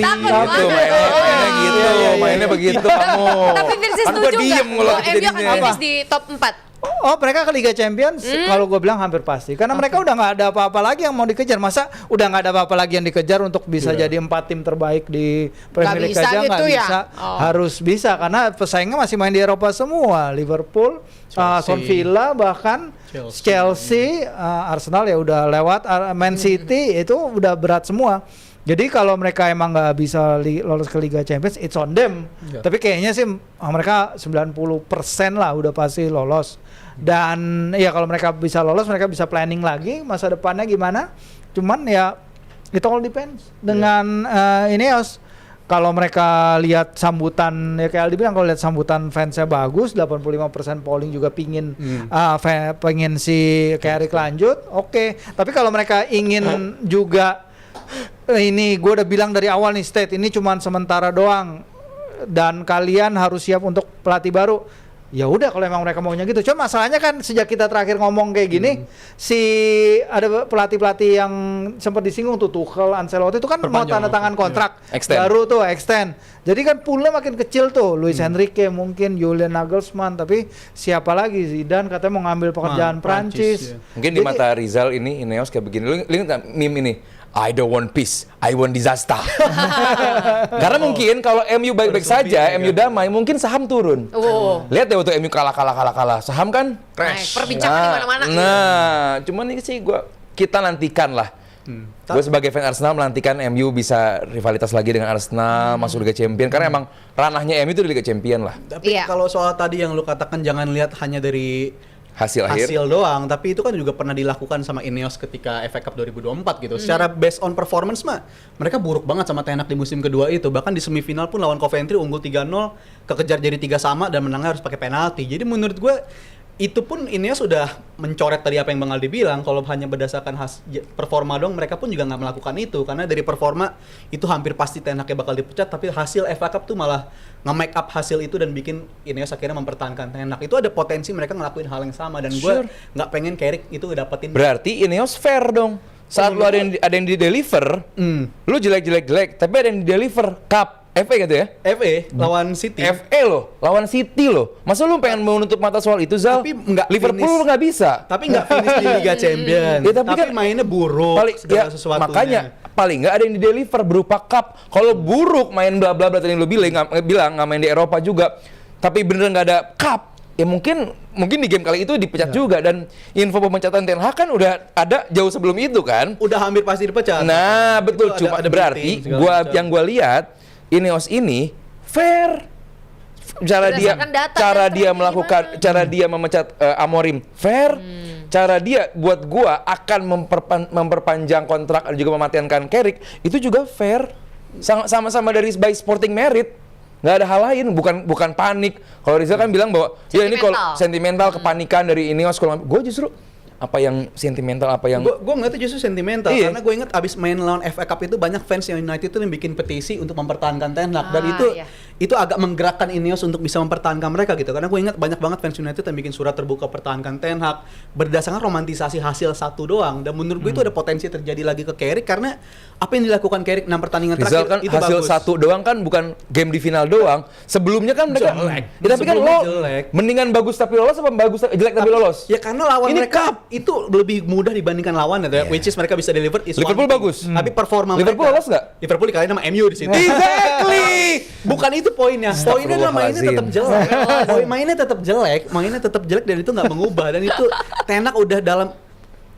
Takut Gitu, banget. mainnya gitu, mainnya begitu kamu. Tapi Virsi Kan gua setuju diem nggak? kalau Bahwa kita MU akan jadinya. finish di top 4? Oh mereka ke Liga Champions kalau gue bilang hampir pasti karena mereka udah nggak ada apa-apa lagi yang mau dikejar. Masa udah nggak ada apa-apa lagi yang dikejar untuk bisa jadi 4 tim terbaik di Premier League bisa aja nggak gitu ya? bisa. Oh. Harus bisa karena pesaingnya masih main di Eropa semua. Liverpool, Aston Villa bahkan Chelsea, Arsenal ya udah lewat, Man City itu udah berat semua. Jadi kalau mereka emang nggak bisa lolos ke Liga Champions, it's on them. Tapi kayaknya sih mereka 90% lah udah pasti lolos. Dan ya kalau mereka bisa lolos, mereka bisa planning lagi masa depannya gimana. Cuman ya it all depends dengan Ineos. Kalau mereka lihat sambutan, ya kayak Aldi bilang, kalau lihat sambutan fansnya bagus, 85% polling juga pingin pengen si Carrick lanjut, oke. Tapi kalau mereka ingin juga ini gue udah bilang dari awal nih State ini cuman sementara doang dan kalian harus siap untuk pelatih baru. Ya udah kalau emang mereka maunya gitu. Cuma masalahnya kan sejak kita terakhir ngomong kayak gini, si ada pelatih-pelatih yang sempat disinggung tuh Tuchel, Ancelotti itu kan mau tanda tangan kontrak baru tuh extend. Jadi kan poolnya makin kecil tuh. Luis Enrique mungkin, Julian Nagelsmann, tapi siapa lagi? Zidane katanya mau ngambil pekerjaan Prancis. Mungkin di mata Rizal ini Ineos kayak begini. Lu ingat meme ini? I don't want peace, I want disaster. Karena mungkin kalau MU baik-baik saja, MU damai, mungkin saham turun. Lihat deh waktu MU kalah, saham kan crash. Perbincangan di mana-mana. Nah, cuman ini sih kita nantikan lah. Gue sebagai fan Arsenal menantikan MU bisa rivalitas lagi dengan Arsenal, masuk Liga Champion. Karena emang ranahnya MU itu di Liga Champion lah. Tapi kalau soal tadi yang lu katakan jangan lihat hanya dari Hasil doang, tapi itu kan juga pernah dilakukan sama Ineos ketika FA Cup 2024 gitu. Secara based on performance mah mereka buruk banget sama Ten Hag di musim kedua itu. Bahkan di semifinal pun lawan Coventry unggul 3-0, kekejar jadi 3 sama dan menangnya harus pakai penalti. Jadi menurut gue itu pun ini sudah mencoret tadi apa yang Bang Aldi bilang, kalau hanya berdasarkan performa dong, mereka pun juga nggak melakukan itu, karena dari performa itu hampir pasti Ten Hag bakal dipecat, tapi hasil FA Cup tuh malah nge-make up hasil itu dan bikin Ineos akhirnya mempertahankan Ten Hag. Itu ada potensi mereka ngelakuin hal yang sama, dan gue nggak pengen Carrick itu dapetin. Berarti Ineos fair dong. Saat lu ada yang di-deliver, lu jelek, tapi ada yang di-deliver cup. FA gitu ya? FA lawan City. FA loh, lawan City loh. Masa lu pengen menutup mata soal itu, Zal? Tapi nggak Liverpool nggak bisa. Tapi nggak finish di Liga Champions. Ya, tapi kan mainnya buruk segala sesuatunya. Makanya paling nggak ada yang di-deliver berupa cup. Kalau buruk main bla bla bla tadi lu bilang nggak main di Eropa juga. Tapi bener nggak ada cup. Ya mungkin di game kali itu dipecat juga, dan info pemecatan Ten Hag kan udah ada jauh sebelum itu kan. Udah hampir pasti dipecat. Nah, betul. Cuma ada berarti yang gua lihat Ineos ini fair. Cara dia memecat Amorim fair. Cara dia buat gua akan memperpanjang kontrak dan juga mematikan Carrick itu juga fair. Sama-sama dari by sporting merit. Nggak ada hal lain, bukan panik. Kalau Rizal kan bilang bahwa ya ini kalau sentimental kepanikan dari Ineos, kalau gue justru apa yang sentimental, apa yang gue ngeliatnya justru sentimental, karena gue inget abis main lawan FA Cup itu banyak fans yang United itu yang bikin petisi untuk mempertahankan Ten Hag, dan itu agak menggerakkan Ineos untuk bisa mempertahankan mereka gitu, karena gue inget banyak banget fans United yang bikin surat terbuka pertahankan Ten Hag berdasarkan romantisasi hasil satu doang, dan menurut gue itu ada potensi terjadi lagi ke Carrick, karena apa yang dilakukan Carrick 6 pertandingan Rizal terakhir kan itu hasil bagus. satu doang kan, bukan game di final doang. Sebelumnya kan mereka Jelek. Ya, tapi kan Sebelumnya lo jelek. mendingan bagus tapi lolos apa jelek tapi lolos? Ya karena lawan Ini mereka cup. itu lebih mudah dibandingkan lawan ya, which is mereka bisa deliver is Liverpool one thing. bagus. Tapi performa Liverpool mereka, lolos nggak? Liverpool dikalahin sama MU di situ. Exactly. Bukan itu poinnya. Poinnya adalah mainnya tetap jelek. Mainnya tetap jelek dan itu nggak mengubah, dan itu Ten Hag udah dalam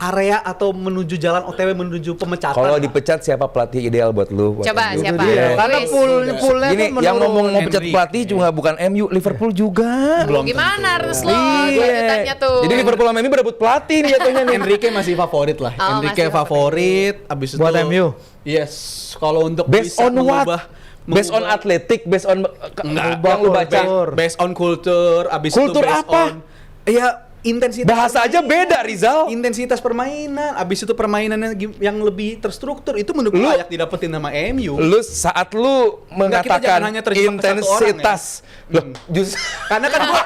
area atau menuju jalan OTW menuju pemecatan. Kalau dipecat siapa pelatih ideal buat lu? Coba MU? siapa? Karena poolnya Gini, kan yang ngomong mau Henry. pecat pelatih cuma bukan MU, Liverpool juga. Belum Gimana harus lo? Iya. Ditanya tuh. Jadi Liverpool sama MU berebut pelatih nih jatuhnya nih. Enrique masih favorit lah. Oh, Enrique masih favorit. Abis itu Buat MU? Yes. Kalau untuk Based bisa on what? Based on atletik, based on yang lu baca. Based on culture. Abis Kultur itu based apa? on ya intensitas. Bahasa aja beda, Rizal. Intensitas permainan. Abis itu permainan yang lebih terstruktur itu menurut gue layak didapetin sama MU. Lu saat lu kita mengatakan jangan hanya terjebak ke satu orang, intensitas, loh, Karena kan gua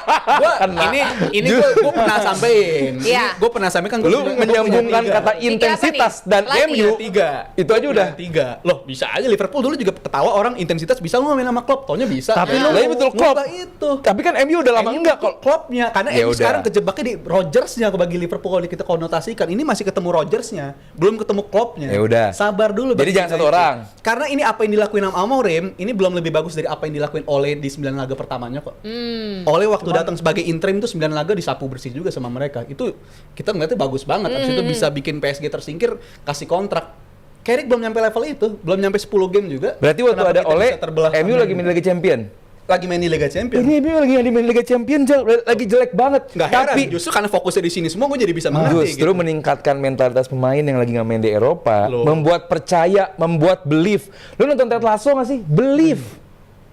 ini gua pernah sampein. Iya. Gua pernah sampein kan gua lu bilang, menyambungkan gua punya kata Tiga intensitas apa nih? dan Lagi. MU tiga. itu aja udah. Tiga. Loh, bisa aja Liverpool dulu juga ketawa orang intensitas bisa lu main sama Klopp, taunya bisa. Tapi Ya. lu- Lah iya betul Klopp. Ngubah itu. Tapi kan MU udah lama MU enggak butuh kok. Kloppnya, karena Ya MU udah. sekarang kejebaknya di Rodgersnya bagi Liverpool kalau kita konotasikan. Ini masih ketemu Rodgersnya, belum ketemu Kloppnya. Ya udah. Sabar dulu. Jadi bagi jangan satu United. orang. Karena ini apa yang dilakuin sama Amorim, ini belum lebih bagus dari apa yang dilakuin Ole di 9 laga pertamanya kok. Ole waktu datang sebagai interim tuh 9 laga disapu bersih juga sama mereka. Itu kita ngeliatnya bagus banget. Abis itu bisa bikin PSG tersingkir, kasih kontrak. Carrick belum nyampe level itu, belum nyampe 10 game juga. Berarti waktu Kenapa ada kita Ole, bisa terbelah? MU lagi main Liga Champion. Lagi main di Liga Champions. Ini MU lagi main Liga Champion, lagi jelek banget. Nggak heran, Tapi justru karena fokusnya di sini semua gue jadi bisa mengerti justru gitu. meningkatkan mentalitas pemain yang lagi nggak main di Eropa, Loh. membuat percaya, membuat belief. Lu nonton Ted Lasso nggak sih? Belief.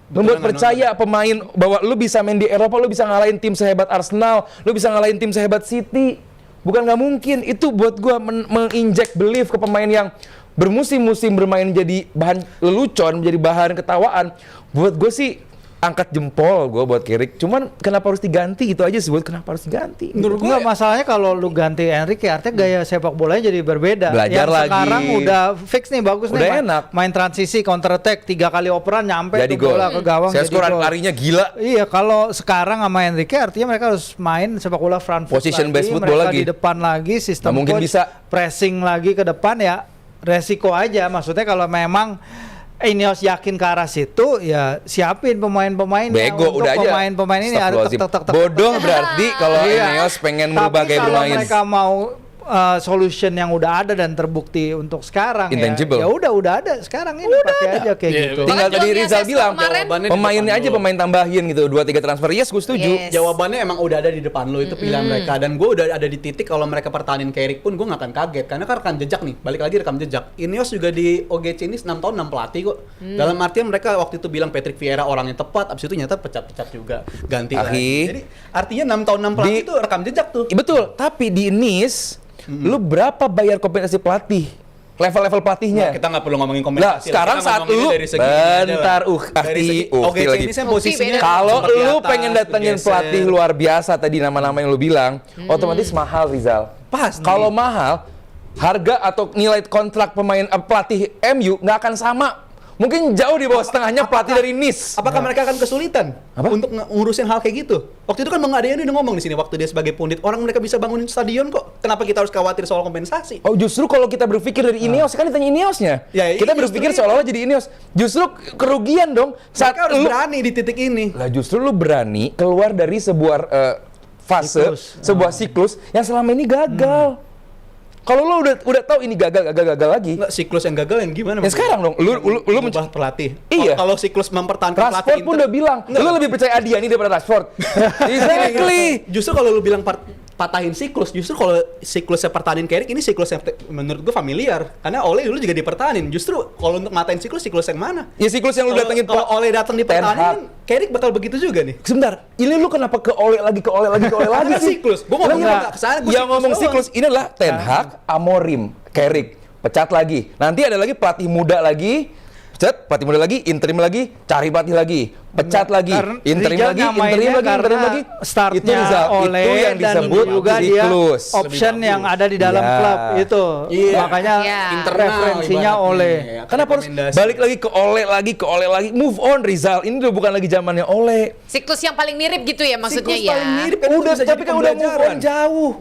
Membuat nggak percaya pemain bahwa lu bisa main di Eropa, lu bisa ngalahin tim sehebat Arsenal, lu bisa ngalahin tim sehebat City. Bukan nggak mungkin. Itu buat gua menginjek belief ke pemain yang bermusim-musim bermain jadi bahan lelucon, menjadi bahan ketawaan. Buat gue sih angkat jempol gue buat Carrick. Cuman kenapa harus diganti, itu aja sih buat kenapa harus diganti. Menurut gue Enggak, masalahnya kalau lu ganti Enrique artinya gaya sepak bolanya jadi berbeda. Belajar Yang lagi. sekarang udah fix nih, bagus Udah nih. enak. Main transisi, counter attack, 3 kali operan nyampe Jadi tuh bola gol. ke gawang Saya jadi skor gol. larinya gila. Iya, kalau sekarang sama Enrique artinya mereka harus main sepak bola front foot Position lagi, based football mereka lagi. di depan lagi, sistem Nggak mungkin coach, bisa. pressing lagi ke depan ya. Resiko aja, maksudnya kalau memang Ineos yakin ke arah situ, ya siapin pemain-pemainnya. Bego untuk udah aja. pemain-pemain ini ada Astagfirullahaladzim. Bodoh berarti kalau Iya. Ineos pengen merubah Tapi gaya kalau bermain. mereka mau solution yang udah ada dan terbukti untuk sekarang Intangible. ya udah ada sekarang ini pakai aja kayak gitu. Tinggal Bahkan tadi Johnny Rizal Sesko bilang kemarin- pemainnya aja pemain tambahin gitu 2-3 transfer. Yes, gue setuju. Yes. Jawabannya emang udah ada di depan lo, itu pilihan mereka, dan gue udah ada di titik kalau mereka pertahanin Carrick pun gue gak akan kaget karena kan rekam jejak nih, balik lagi rekam jejak. Ineos juga di OGC ini 6 tahun 6 pelatih kok. Dalam artian mereka waktu itu bilang Patrick Vieira orangnya tepat, abis itu nyata pecat-pecat juga, ganti lagi. Jadi artinya 6 tahun 6 pelatih itu rekam jejak tuh. Betul, tapi di Nice lu berapa bayar kompensasi pelatih? Level-level pelatihnya. Nah, kita nggak perlu ngomongin Lah, kompensasi. sekarang Kita saat ngomongin lu dari segi ini aja bentar lah. Dari segi OGC lagi. ini saya posisinya Kalau sempat di lu atas, pengen datengin bergeser. pelatih luar biasa tadi nama-nama yang lu bilang, otomatis mahal, Rizal. Pasti. Kalau mahal, harga atau nilai kontrak pemain pelatih MU nggak akan sama. Mungkin jauh di bawah setengahnya pelatih dari Nice. Apakah mereka akan kesulitan untuk ngurusin hal kayak gitu? Waktu itu kan Bang Adrian udah ngomong di sini waktu dia sebagai pundit, orang mereka bisa bangunin stadion kok. Kenapa kita harus khawatir soal kompensasi? Oh, justru kalau kita berpikir dari Ineos, kan ditanya Ineosnya. Ya, Kita justru berpikir itu. seolah-olah jadi Ineos. Justru kerugian dong saat Mereka harus lu berani di titik ini. lah, justru lu berani keluar dari sebuah fase, sebuah siklus yang selama ini gagal. Kalau lu udah tahu ini gagal lagi. Nggak, siklus yang gagal yang gimana? Ya maksudnya? sekarang dong, lu ubah pelatih. Iya. Kalau siklus mempertahankan Rashford pun udah bilang, lu lebih percaya Adiani daripada Rashford. Exactly. Justru kalau lu bilang patahin siklus, justru kalau siklusnya pertahanin Carrick, ini siklus yang menurut gue familiar. Karena Ole dulu juga dipertahanin. Justru kalau untuk matain siklus yang mana? Ya siklus yang lu datengin Kalau Ole datang Ten Hag. dipertahanin, Carrick bakal begitu juga nih. Sebentar, ini lu kenapa ke Ole lagi Karena sih? siklus. Gue ngomongnya Enggak. nggak kesana, gue Yang ngomong doang. siklus ini adalah Ten Hag, Amorim, Carrick, pecat lagi. Nanti ada lagi pelatih muda lagi, pecat, pelatih muda lagi, interim lagi, cari pelatih lagi, pecat lagi, Karena interim Rizal lagi, nyamainnya interim lagi, interim karena lagi. startnya Itu Rizal, Ole itu yang dan disebut juga dia siklus. option yang ada di dalam Iya. klub itu. Iya. Makanya Iya. referensinya Ole. Kenapa harus balik lagi ke Ole lagi? Move on, Rizal. Ini udah bukan lagi zamannya Ole. Siklus yang paling mirip gitu ya maksudnya Siklus ya. paling mirip kan, itu Udah, bisa tapi jadi kan udah move on pembelajaran. jauh.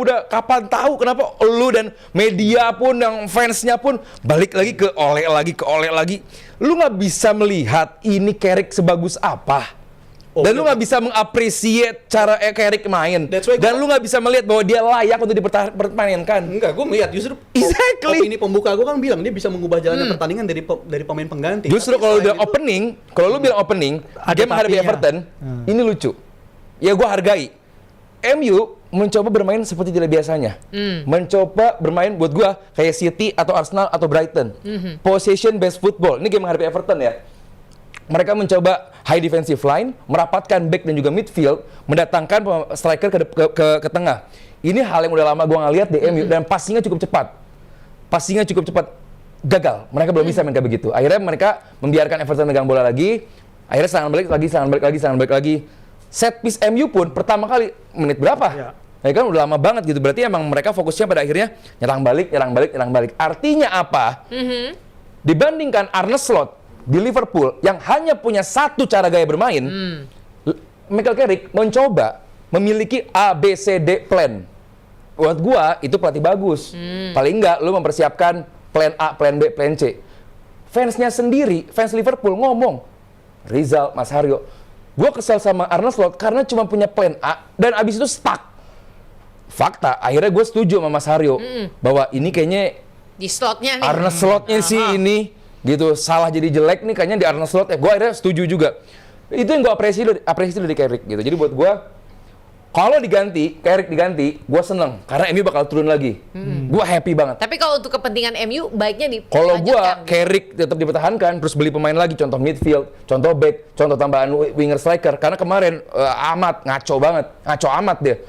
Udah kapan tahu kenapa lu dan media pun yang fansnya pun balik lagi ke Ole lagi. Lu nggak bisa melihat ini Carrick sebagus apa. Dan lu nggak bisa mengapresiasi cara Carrick main. That's why Dan lu nggak bisa melihat bahwa dia layak untuk dipertahankan. Enggak, gue melihat justru Exactly. opini pembuka gue kan bilang dia bisa mengubah jalannya pertandingan dari pemain pengganti. Justru Tapi kalau selain udah itu- opening, kalau lu bilang opening, Ada dia menghadapi tapinya. Everton, ini lucu. Ya gue hargai. MU mencoba bermain seperti tidak biasanya. Mencoba bermain buat gue kayak City atau Arsenal atau Brighton. Possession based football. Ini game menghadapi Everton ya. Mereka mencoba high defensive line, merapatkan back dan juga midfield, mendatangkan striker ke tengah. Ini hal yang udah lama gue ngeliat di MU dan passingnya cukup cepat. Gagal. Mereka belum bisa main kayak begitu. Akhirnya mereka membiarkan Everton megang bola lagi. Akhirnya serangan balik lagi. Set piece MU pun pertama kali menit berapa? Ya kan udah lama banget gitu. Berarti emang mereka fokusnya pada akhirnya nyerang balik. Artinya apa? Dibandingkan Arne Slot di Liverpool yang hanya punya satu cara gaya bermain, Michael Carrick mencoba memiliki ABCD plan. Buat gua itu pelatih bagus. Paling enggak lu mempersiapkan plan A, plan B, plan C. Fansnya sendiri, fans Liverpool ngomong, Rizal, Mas Haryo, gua kesel sama Arne Slot karena cuma punya plan A dan abis itu stuck. Fakta, akhirnya gue setuju sama Mas Haryo bahwa ini kayaknya Di slotnya nih. Arne Slotnya sih ini gitu salah jadi jelek nih kayaknya di Arne Slot ya. Gue akhirnya setuju juga. Itu yang gue apresiasi dari Carrick gitu. Jadi buat gue kalau Carrick diganti, gue seneng karena MU bakal turun lagi. Gue happy banget. Tapi kalau untuk kepentingan MU baiknya Kalau gue dilanjutkan. Carrick tetap dipertahankan, terus beli pemain lagi, contoh midfield, contoh back, contoh tambahan winger striker. Karena kemarin ngaco amat dia.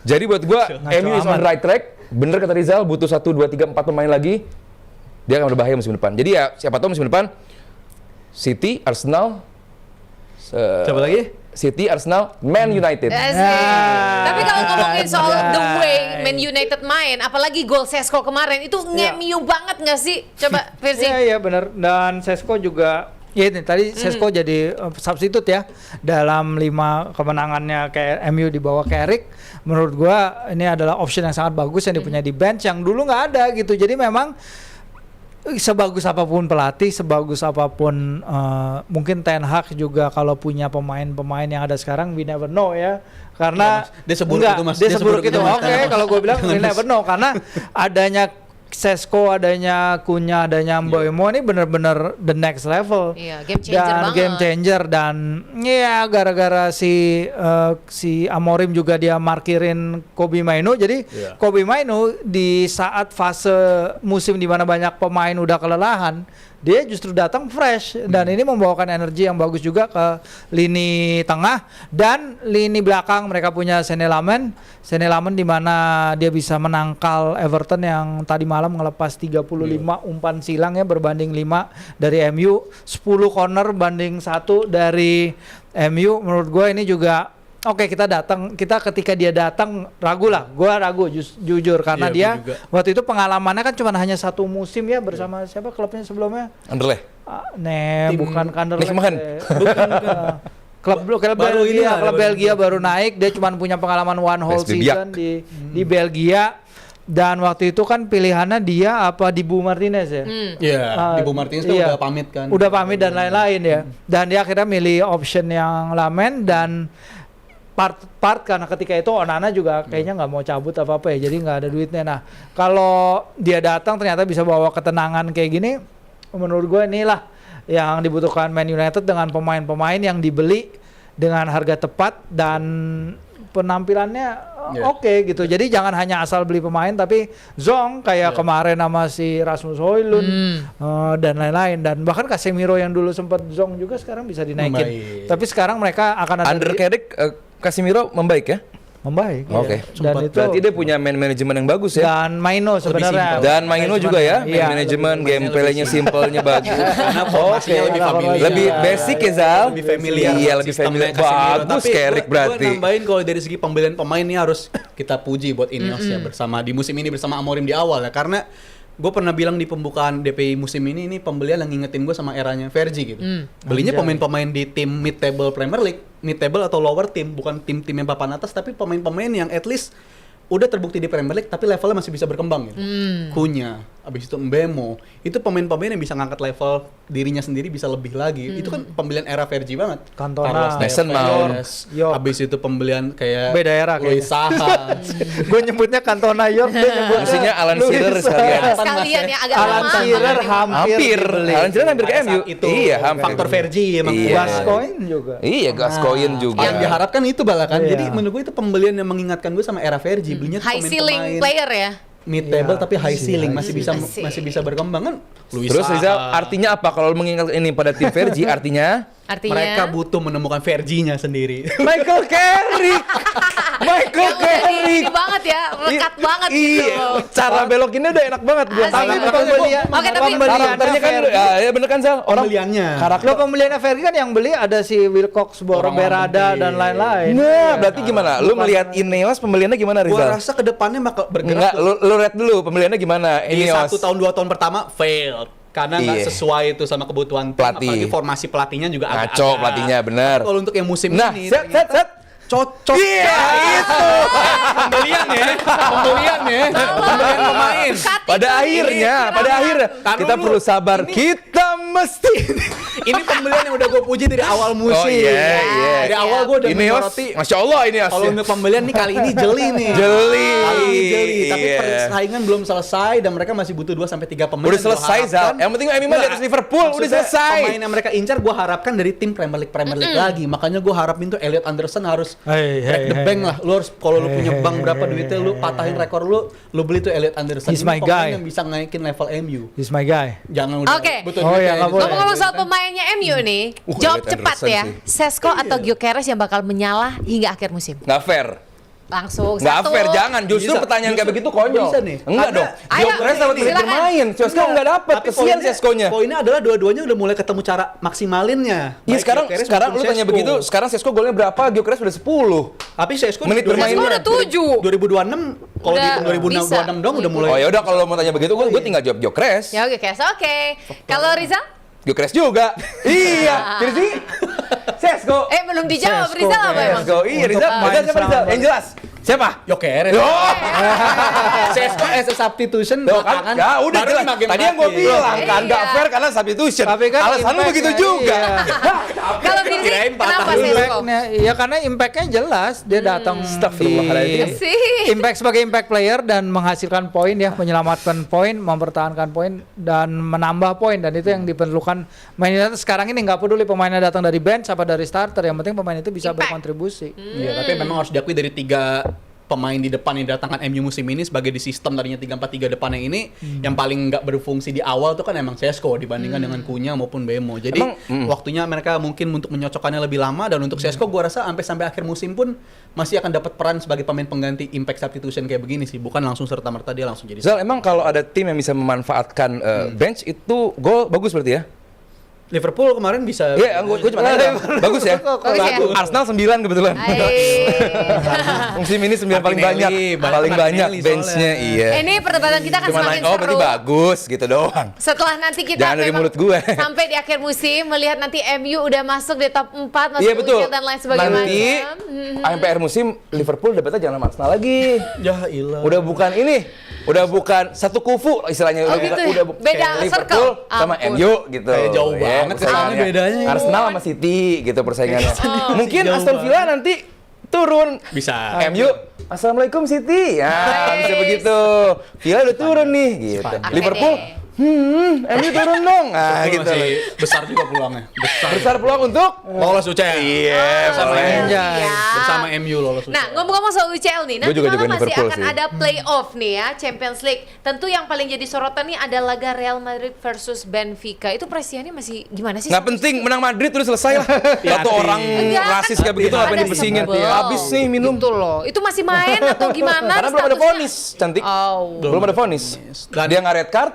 Jadi buat gue MU is on the right track. Bener kata Rizal, butuh 1, 2, 3, 4 pemain lagi. Dia akan berbahaya musim depan. Jadi ya siapa tahu musim depan City, Arsenal, Siapa lagi? City, Arsenal, Man United. Asik. Tapi kalau ngomongin soal the way Man United main, apalagi gol Sesko kemarin itu nge-MU banget nggak sih? Coba versi. Iya benar. Dan Sesko juga ya ini tadi Sesko jadi substitute ya dalam 5 kemenangannya kayak MU di bawah Carrick. Menurut gua ini adalah option yang sangat bagus yang dipunyai di bench yang dulu nggak ada gitu. Jadi memang sebagus apapun pelatih, sebagus apapun mungkin Ten Hag juga kalau punya pemain-pemain yang ada sekarang, we never know ya. Karena dia seburuk itu, Mas. Dia seburuk itu. Mas. Oke, kalau gue bilang we never know karena adanya Sesko, adanya Kunya, adanya Mbeumo ini benar-benar the next level. Iya, game changer dan banget. game changer dan ya gara-gara si Amorim juga dia markirin Kobbie Mainoo. Jadi Kobbie Mainoo di saat fase musim di mana banyak pemain udah kelelahan, dia justru datang fresh dan ini membawakan energi yang bagus juga ke lini tengah dan lini belakang. Mereka punya Senne Lammens di mana dia bisa menangkal Everton yang tadi malam ngelepas 35 umpan silang ya berbanding 5 dari MU, 10 corner banding 1 dari MU. Menurut gue ini juga oke, kita ketika dia datang ragu, jujur karena dia waktu itu pengalamannya kan cuma hanya 1 musim ya bersama siapa klubnya sebelumnya? Anderlecht. Bukan Anderlecht. Klub baru Belgia baru naik, dia cuma punya pengalaman one whole season di Belgia. Dan waktu itu kan pilihannya dia apa Dibu Martinez ya? Iya, Dibu Martinez tuh udah pamit kan. Udah pamit dan lain-lain ya. Dan dia akhirnya milih option yang Lammens dan part karena ketika itu Onana juga kayaknya nggak mau cabut apa-apa ya, jadi nggak ada duitnya. Nah, kalau dia datang ternyata bisa bawa ketenangan kayak gini, menurut gue inilah yang dibutuhkan Man United dengan pemain-pemain yang dibeli dengan harga tepat dan penampilannya oke gitu. Jadi jangan hanya asal beli pemain tapi zong kayak kemarin sama si Rasmus Højlund dan lain-lain, dan bahkan Casemiro yang dulu sempat zong juga sekarang bisa dinaikin. Tapi sekarang mereka akan ada Under Carrick, Casemiro membaik ya? Membaik. Oke. Dan itu Berarti dia punya manajemen yang bagus ya? dan Mainoo sebenarnya. Dan Mainoo juga ya, Iya. manajemen gameplay-nya simpelnya bagus. Karena formasinya lebih familiar. Lebih basic ya Zal? Lebih familiar. Iya, lebih familiar. Bagus Carrick berarti. Gue nambahin kalau dari segi pembelian pemain ini harus kita puji buat Ineos ya bersama di musim ini bersama Amorim di awal ya, karena gue pernah bilang di pembukaan DPI musim ini pembelian yang ngingetin gue sama eranya Fergie gitu. Belinya pemain-pemain di tim mid table Premier League, mid table atau lower team, bukan tim-tim yang papan atas, tapi pemain-pemain yang at least udah terbukti di Premier League tapi levelnya masih bisa berkembang gitu. Kunya, abis itu Mbeumo, itu pemain-pemain yang bisa ngangkat level dirinya sendiri bisa lebih lagi. Itu kan pembelian era Fergie banget. Cantona, Mason Mount. Abis itu pembelian kayak beda era Luis Saha. Gue nyebutnya Cantona York, dia nyebutnya Mestinya Alan Shearer sekalian. Sekalian ya agak Alan lama. Shearer hampir dibeli. Alan Shearer hampir ke Pada MU. saat itu Iya, hampir. faktor Fergie emang. Iya. Gascoigne juga. Iya, Gascoigne juga. Yang diharapkan itu bahkan. Iya. Jadi menurut gue itu pembelian yang mengingatkan gue sama era Fergie. Belinya tuh High ceiling pemain-pemain player ya. mid table tapi high ceiling, masih Asik. bisa berkembang kan. Luis Terus Saha. Rizal, artinya apa kalau mengingat ini pada tim Fergie? Artinya mereka butuh menemukan Fergie-nya sendiri. Michael Carrick. Michael yang udah Carrick. ini banget ya, lekat banget Iya, gitu. cara belokinnya udah enak banget gua. Asik. Tapi Oke, tapi Karakternya kan ya bener kan Zal? Orang Pembeliannya. Lo pembeliannya Fergie kan yang beli ada si Wilcox, Berada dan lain-lain. Nah, berarti gimana? Lu melihat Ineos pembeliannya gimana Gua Rizal? rasa kedepannya bakal Enggak, bergerak lu rate dulu pembeliannya gimana? di Ineos. 1 tahun 2 tahun pertama failed karena nggak Iya. sesuai itu sama kebutuhan tim, Pelatih. apalagi formasi pelatihnya juga agak Ngaco pelatihnya, bener. Kalau untuk yang musim Nah, ini set. cocok. Iya, itu. Pembelian pemain. Pada akhirnya Karena kita lu- perlu sabar. Kita mesti. Ini pembelian yang udah gue puji dari awal musim. Oh, iya. Dari awal gue udah Ineos, menyoroti. Masya Allah Ineos. Kalau untuk pembelian nih kali ini jeli nih. Jeli. Kali ini jeli. Tapi Iya. persaingan belum selesai dan mereka masih butuh 2 sampai 3 pemain. Udah yang gua selesai Zal. harapkan- Yang penting MU mah di atas Liverpool. Udah Maksudnya, selesai. Pemain yang mereka incar gue harapkan dari tim Premier League lagi. Makanya gue harapin tuh Elliot Anderson harus break the bank lah. Lu harus kalau lu punya bank berapa duitnya lu patahin rekor lu beli tuh Elliot Anderson. He's Ini my pemain guy. yang bisa naikin level MU. He's my guy. Jangan udah Oke. butuh Oh, duitnya iya, nggak itu. boleh. Ngomong-ngomong soal pemainnya MU nih, jawab Elliot cepat Anderson ya. sih. Sesko atau Gyökeres yang bakal menyala hingga akhir musim? Nggak fair. Langsung Nggak satu. fair, jangan. Justru Bisa. pertanyaan kayak Justru begitu konyol. bisa nih. Enggak Karena- dong. Ayo, Gyökeres sama tidak silakan. bermain. Sesko nggak dapet. Tapi Kesian Seskonya. Poinnya adalah dua-duanya udah mulai ketemu cara maksimalinnya. Iya Baik sekarang Gyökeres lu maupun tanya Sesko. begitu, sekarang Sesko golnya berapa? Gyökeres udah 10. Tapi Sesko Menit bermainnya. Sesko udah 7. 2026 kalau Udah di 2026 dong udah mulai. Oh ya udah kalau mau tanya begitu gue tinggal jawab Gyökeres. Ya Gyökeres, oke. Kalau Rizal? Gyökeres juga. Iya, jadi sih Sesko. Belum dijawab Sesko, Rizal apa emang? Sesko. Iya, Untuk Rizal. main Rizal siapa Rizal? selama- Yang jelas. Siapa? Joker. Sesko as a substitution Tuh kan, ya udah baru jelas. 5 game Tadi yang gue terakhir. bilang kan nggak Iya. fair karena substitution. Tapi kan Alasan lu begitu impact-nya, juga. iya. Kalau Billy Kirain patah kenapa dulu. Sesko? Impact-nya, ya karena impact-nya jelas dia datang Astagfirullahaladzim. Sih. impact sebagai impact player dan menghasilkan poin ya, menyelamatkan poin, mempertahankan poin dan menambah poin, dan itu yang diperlukan main United sekarang ini. Nggak peduli pemainnya datang dari bench apa dari starter, yang penting pemain itu bisa Impact. berkontribusi. Iya, tapi memang harus diakui dari 3 pemain di depan yang didatangkan MU musim ini sebagai di sistem tadinya 3-4-3 depannya ini yang paling nggak berfungsi di awal tuh kan emang Sesko dibandingkan dengan Cunha maupun Bemo. Jadi waktunya mereka mungkin untuk menyocokkannya lebih lama, dan untuk Sesko gua rasa sampai akhir musim pun masih akan dapat peran sebagai pemain pengganti impact substitution kayak begini sih, bukan langsung serta-merta dia langsung jadi. Zal, emang kalau ada tim yang bisa memanfaatkan bench itu gol bagus berarti ya? Liverpool kemarin bisa. Iya, gue cuma nanya. Bagus ya? Bagus ya? Arsenal 9 kebetulan. Musim ini 9 paling banyak. Paling banyak benchnya, iya. Ini perdebatan kita akan Cuma semakin nanya, oh seru. berarti bagus gitu doang. Setelah nanti kita Jangan dari memang mulut gue. sampai di akhir musim melihat nanti MU udah masuk di top 4, masuk Iya betul. UCL dan lain sebagainya. Nanti MPR musim Liverpool dapetnya jangan sama Arsenal lagi. Ya ilah. Udah bukan ini, udah bukan satu kufu istilahnya. Oh, gitu ya? Beda kayak Liverpool circle. sama Ampun. MU gitu. Kayak jauh Ya, banget persaingannya. kesannya bedanya. Arsenal sama City gitu persaingannya. Mungkin Jauh Aston Villa nanti turun. Bisa. MU, Assalamualaikum City. Ya, bisa begitu. Villa udah turun nih gitu. Oke Liverpool, deh. MU turun dong. Nah, Itu gitu. masih besar juga peluangnya. Besar peluang untuk Lolos UCL. Iya, Bersama boleh. MU. Iya. Bersama MU lolos UCL. Nah, ngomong-ngomong soal UCL nih, nanti juga malam jagoin masih Liverpool akan sih. ada playoff nih ya, Champions League. Tentu yang paling jadi sorotan nih ada laga Real Madrid versus Benfica. Itu presiannya masih gimana sih? nggak penting, menang Madrid udah selesai lah. Satu orang Enggak, rasis kan kayak begitu ada ngapain dipesingin? sebel. Habis nih minum. Itu loh. Itu masih main atau gimana? Karena belum ada statusnya? vonis, cantik. Oh. Belum ada vonis. Dan- Dia nggak red card.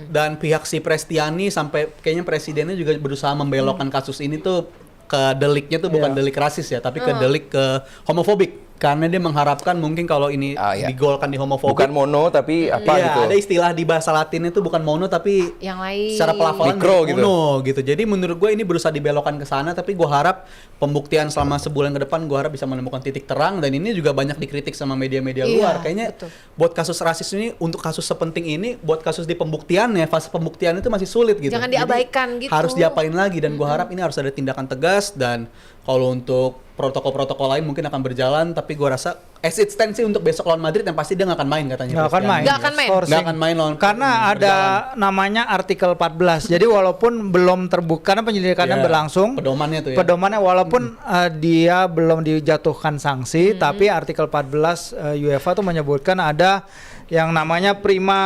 Dan pihak si Prestiani sampai kayaknya presidennya juga berusaha membelokkan kasus ini tuh ke deliknya tuh bukan delik rasis ya, tapi ke delik ke homofobik. Karena dia mengharapkan mungkin kalau ini Iya. digolkan di homofobik. Bukan mono tapi apa Iya, gitu. ada istilah di bahasa Latin itu bukan mono tapi Yang lain. secara pelafalan Mikro gitu. mono gitu. Jadi menurut gue ini berusaha dibelokkan ke sana, tapi gue harap pembuktian selama sebulan ke depan gue harap bisa menemukan titik terang, dan ini juga banyak dikritik sama media-media Iya, luar. Kayaknya betul. buat kasus rasis ini, untuk kasus sepenting ini, buat kasus di pembuktiannya, fase pembuktian itu masih sulit gitu. Jangan Jadi diabaikan gitu. Harus diapain lagi, dan gue harap ini harus ada tindakan tegas. Dan kalau untuk protokol-protokol lain mungkin akan berjalan, tapi gue rasa as it stands sih untuk besok lawan Madrid yang pasti dia nggak akan main katanya. Nggak akan Cristiano. main. Nggak akan main. Scoring. Nggak akan main lawan Karena ada namanya artikel 14. Jadi walaupun belum terbukti, karena penyelidikannya Iya, berlangsung. pedomannya tuh ya. Pedomannya walaupun dia belum dijatuhkan sanksi, tapi artikel 14 UEFA tuh menyebutkan ada yang namanya prima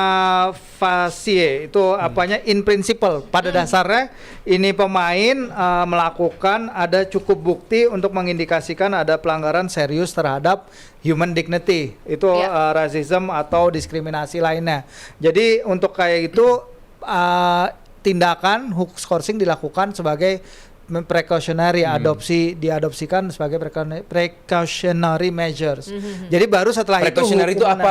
facie, itu apanya in principle. Pada dasarnya ini pemain melakukan, ada cukup bukti untuk mengindikasikan ada pelanggaran serius terhadap human dignity, itu Ya. rasisme atau diskriminasi lainnya. Jadi untuk kayak itu tindakan hook scoring dilakukan sebagai precautionary, diadopsikan sebagai precautionary measures. Jadi baru setelah Precautionary itu hukuman-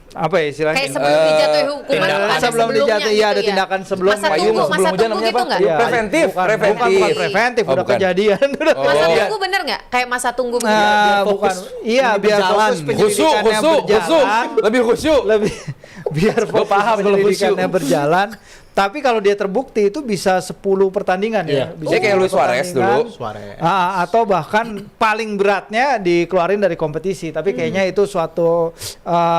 apa? ya istilahnya? Kayak sebelum dijatuhi hukuman tindakan. ada Sebelum sebelumnya dijatuhi, gitu iya, ada ya? tindakan sebelum Masa payung, tunggu, sebelum masa hujan tunggu namanya gitu apa? nggak? Iya, Preventif, bukan preventif. preventif, Oh, udah bukan. kejadian. Masa Oh. tunggu bener nggak? Kayak masa tunggu begitu? Nah, fokus bukan. Iya, ini biar berjalan. fokus Khusyuk, penyelidikannya khusyuk, khusyuk. berjalan. Lebih khusyuk. Lebih biar Gua fokus paham kalau penyelidikannya khusyuk. berjalan. Tapi kalau dia terbukti itu bisa 10 pertandingan ya. Iya. Bisa Dia kayak 10 Luis Suarez pertandingan. dulu. Suarez. Atau bahkan paling beratnya dikeluarin dari kompetisi. Tapi kayaknya itu suatu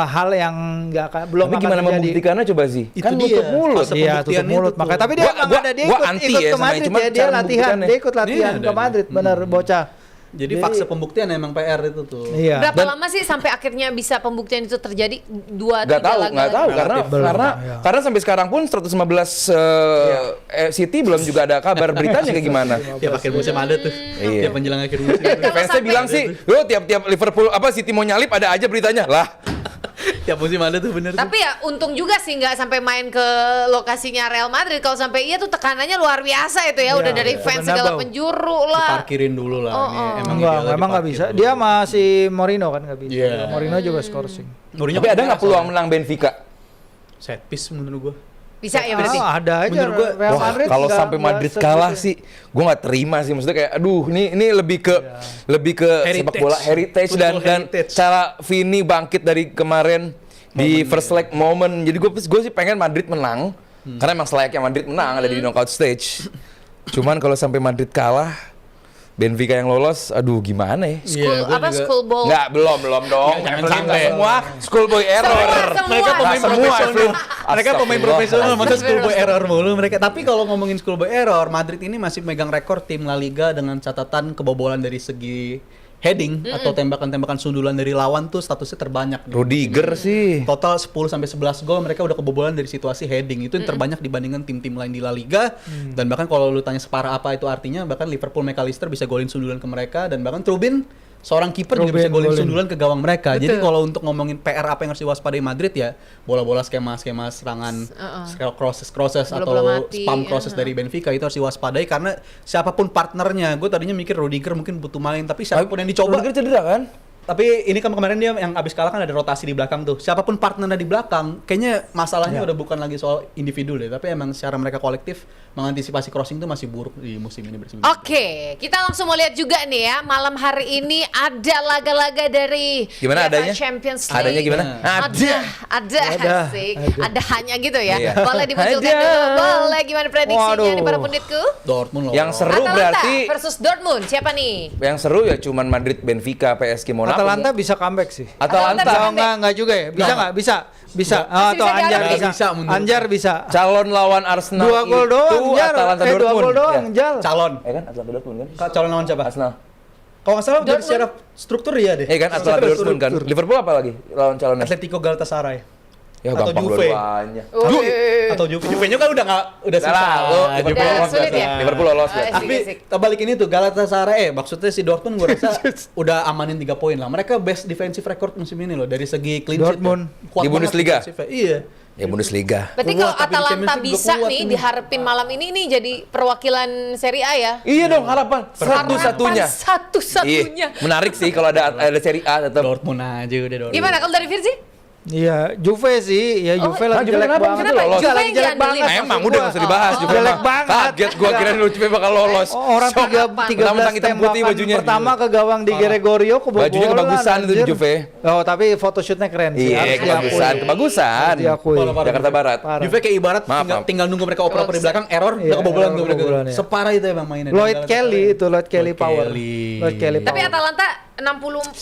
hal yang nggak akan, belum Tapi akan gimana terjadi. membuktikannya coba sih? Itu Kan dia. nutup mulut. Fase Iya, tutup pembuktiannya mulut. itu tuh. Makanya tapi dia Gua- emang gua- ada, dia gua ikut anti ikut ya ke sama Madrid cuma ya, dia cara latihan, membuktikannya. dia ikut latihan Iya, ke ada. Madrid, bener bocah. Jadi fase pembuktian emang PR itu tuh. Iya. Berapa lama sih sampai akhirnya bisa pembuktian itu terjadi? 2, 3 Nggak tahu, laga nggak tahu lagi? karena Relatif. karena sampai sekarang pun 115 City belum juga ada kabar beritanya kayak gimana. Tiap akhir musim ada tuh. Iya. Tiap menjelang akhir musim. Fansnya bilang sih, yo tiap Liverpool apa City mau nyalip ada aja beritanya lah. Tiap musim ada tuh bener. Tapi ya untung juga sih nggak sampai main ke lokasinya Real Madrid. Kalau sampai iya tuh tekanannya luar biasa itu ya. Udah dari fans segala Bernabeu. penjuru lah. Parkirin dulu lah. Ini emang Memang nggak bisa. Dia masih Mourinho kan nggak bisa. Iya. Mourinho juga scoring. Mourinho Tapi ada nggak peluang menang Benfica? set piece menurut gua. Bisa ya berarti. Ada aja. Menurut gua, Real Wah, Madrid kalau nggak- sampai nggak Madrid segitu. kalah sih, gue nggak terima sih. Maksudnya kayak, aduh, ini lebih ke sepak bola heritage dan heritage. cara Vini bangkit dari kemarin di first leg moment. Jadi gue sih pengen Madrid menang, karena emang selayaknya Madrid menang ada di knockout stage. Cuman kalau sampai Madrid kalah, Benfica yang lolos, aduh gimana ya? Iya, gua juga- Schoolball. Nggak, belum dong. Jangan Evelyn, sampai. nggak semua schoolboy error. Semua. Mereka pemain Nggak semua, profesional. Evelyn. Mereka pemain Astagfirullah. profesional, masa Astagfirullah. schoolboy error mulu mereka. Tapi kalau ngomongin schoolboy error, Madrid ini masih megang rekor tim La Liga dengan catatan kebobolan dari segi heading atau tembakan-tembakan sundulan dari lawan tuh statusnya terbanyak. Rudiger sih. Total 10 sampai 11 gol mereka udah kebobolan dari situasi heading. Itu yang terbanyak dibandingkan tim-tim lain di La Liga. Dan bahkan kalau lu tanya separah apa itu artinya, bahkan Liverpool McAllister bisa golin sundulan ke mereka, dan bahkan Trubin seorang kiper juga bisa golin sundulan ke gawang mereka. Jadi kalau untuk ngomongin PR apa yang harus diwaspadai Madrid ya, bola-bola skema serangan, crosses atau Bola-bola mati, spam crosses dari Benfica itu harus diwaspadai, karena siapapun partnernya, gue tadinya mikir Rudiger mungkin butuh main, tapi siapapun yang dicoba. Rudiger cedera kan? Tapi ini kan kemarin dia yang abis kalah kan ada rotasi di belakang tuh. Siapapun partnernya di belakang, kayaknya masalahnya udah bukan lagi soal individu deh, tapi emang secara mereka kolektif mengantisipasi crossing tuh masih buruk di musim ini bersama. Oke, kita langsung mau lihat juga nih ya, malam hari ini ada laga-laga dari Gimana UEFA adanya? Champions League. Adanya gimana? Ada, asik. Ada hanya gitu ya. Iya. Boleh dimunculkan Ada. dulu, boleh gimana prediksinya Waduh. nih para punditku? Dortmund loh. Yang seru Atalanta berarti versus Dortmund, siapa nih? yang seru ya cuman Madrid, Benfica, PSG, Monaco. Atalanta bisa comeback sih. Atalanta bisa Oh, enggak juga ya? Bisa enggak? Bisa. Bisa. Masih Atau bisa Anjar diharapin. bisa. Bisa, menurut Anjar bisa. Calon lawan Arsenal 2 gol itu doang, Jar. Atalanta 2 Dortmund. gol doang, Ya. Jal. calon. Ya kan Atalanta Dortmund kan? Calon lawan siapa? Arsenal. Kalau nggak salah dari Dortmund. secara struktur ya deh. Iya kan Atalanta Dortmund kan. Liverpool apa lagi lawan calonnya? Atletico Galatasaray. Ya atau gampang Juve. dua-duanya. Atau Juve-nya kan udah Udah lah, lu Liverpool Udah lolos sulit berarti. ya? Liverpool lolos ya. Asik, Tapi asik. terbalik ini tuh Galatasaray, maksudnya si Dortmund gue rasa udah amanin 3 poin lah. Mereka best defensive record musim ini loh dari segi clean sheet. Dortmund. ya. Kuat Di banget Bundesliga? defensive-nya. Iya. Ya Bundesliga. Berarti Kuat, kalau tapi di Atalanta Champions League bisa juga kuat nih ini. diharapin malam ini nih jadi perwakilan Serie A ya? Iya dong, harapan satu-satunya. Harapan satu-satunya. Iya, menarik sih kalau ada Serie A tetap. Dortmund aja udah Dortmund. Gimana kalau dari Virzi? Iya, Juve sih. Ya Juve Oh, lagi Juve jelek kenapa banget. gitu lolos? Juve Enggak, lagi yang jelek diandelin. banget. Emang udah nggak usah dibahas Juve Jelek mah. banget. Kaget gua kira lu Juve bakal lolos. Orang Shock. 13 Mentang-mentang hitam putih tembakan bajunya. pertama ke gawang di Gregorio kebobolan. Bajunya kebagusan itu di anjir. Juve. Oh, tapi photoshootnya keren sih. Iya, harus diakui. kebagusan. Harus diakui. Parah. Jakarta Barat. Parah. Juve kayak ibarat Maaf, tinggal, maaf. tinggal nunggu mereka oper-oper di belakang, error, Iya, udah kebobolan error tuh mereka. kebobolan, ya. Separah itu emang mainnya. Lloyd Kelly itu, Lloyd Kelly power. Lloyd Kelly Tapi power. Atalanta 60%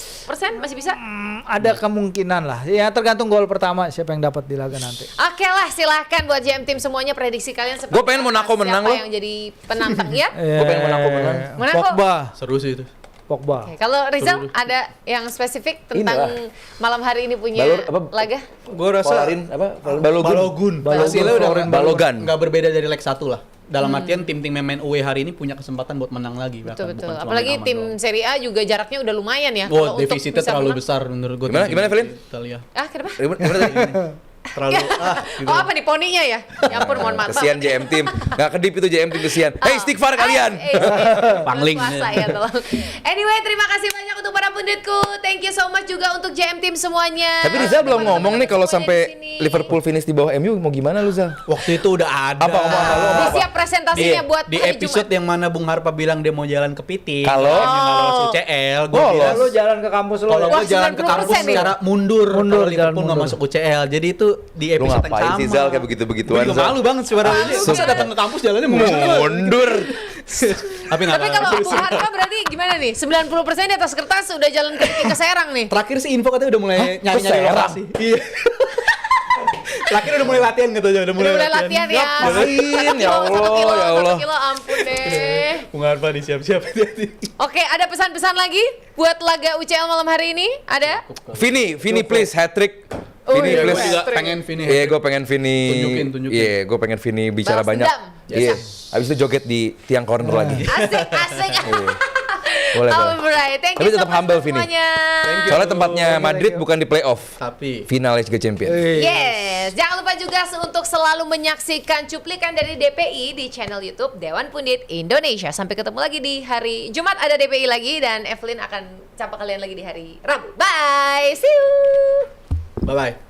masih bisa? Ada kemungkinan lah. Ya tergantung gol pertama siapa yang dapat di laga nanti. Oke lah, silahkan buat GM tim semuanya prediksi kalian seperti Gua pengen apa? Monaco menang Siapa loh. yang jadi penantang ya? Gua pengen Monaco menang. Monaco. Pogba. Seru sih itu. Pogba. Oke, kalau Rizal ada yang spesifik tentang Inilah. malam hari ini punya Balor- apa? laga? Gue rasa Polarin apa? Balogun. Hasilnya udah Balogan. nggak berbeda dari leg 1 lah. Dalam artian tim-tim yang main away hari ini punya kesempatan buat menang lagi. Betul bahkan, betul. bukan cuma Apalagi main aman tim doang. Serie A juga jaraknya udah lumayan ya. Oh, kalau untuk defisitnya bisa terlalu menang. besar menurut gue. Gimana, Evelyn? Italia. Ah, kenapa? Gimana tadi? Terlalu Oh apa nih poninya ya? Ya ampun, mohon maaf. Kesian JM tim. Nggak kedip itu JM tim kesian. Hey, istighfar kalian. Pangling. Puasa ya tolong. Anyway, terima kasih banyak untuk para punditku. Thank you so much juga untuk JM tim semuanya. Tapi Rizal belum Teman-teman ngomong nih kalau semuanya sampai di sini. Liverpool finish di bawah MU mau gimana lu Zal? Waktu itu udah ada. Apa, ngomong apa, lu ngomong apa? Siap presentasinya buat di hari episode Jumat. yang mana Bung Harpa bilang dia mau jalan ke Piting. Kalau? yang nggak lolos UCL, gue Oh, bilang Lu jalan ke kampus lu. kalau Wah, gue jalan ke 90% kampus nih. secara mundur, Mundur, kalau jalan Liverpool nggak mundur. masuk UCL. Jadi itu di Lu episode yang ngapain sama. sih Zal kayak begitu-begituan Gue juga Zal? malu banget sebenarnya ini. Masa datang ke kampus jalannya mundur. Mundur. Tapi nggak Tapi kalau apa-apa. Bung Harpa berarti gimana nih? 90% di atas kertas udah jalan ke Serang nih. Terakhir sih info katanya udah mulai nyari-nyari Serang? lokasi. Iya. Terakhir udah mulai latihan gitu aja, udah mulai Udah mulai latihan ya. Ngapain? Ya Allah, ya Allah. 1 kilo ampun deh. Bung Harpa disiap-siap. Oke, ada pesan-pesan lagi buat laga UCL malam hari ini? Ada? Vini please hat trick. Oh, Vini iya, Gue please. juga pengen Vini. Iya, gue pengen Vini. Tunjukin. Iya, gue pengen Vini bicara Balas banyak. dendam. Iya. Abis itu joget di tiang corner lagi. Asik. Boleh, boleh. Alright, thank Tapi you so tetap much humble, buat Vini. semuanya. Soalnya tempatnya Madrid bukan di playoff. Tapi Final Liga Champions. Yes, jangan lupa juga untuk selalu menyaksikan cuplikan dari DPI di channel YouTube Dewan Pundit Indonesia. Sampai ketemu lagi di hari Jumat ada DPI lagi dan Evelyn akan sapa kalian lagi di hari Rabu. Bye, see you. bye-bye.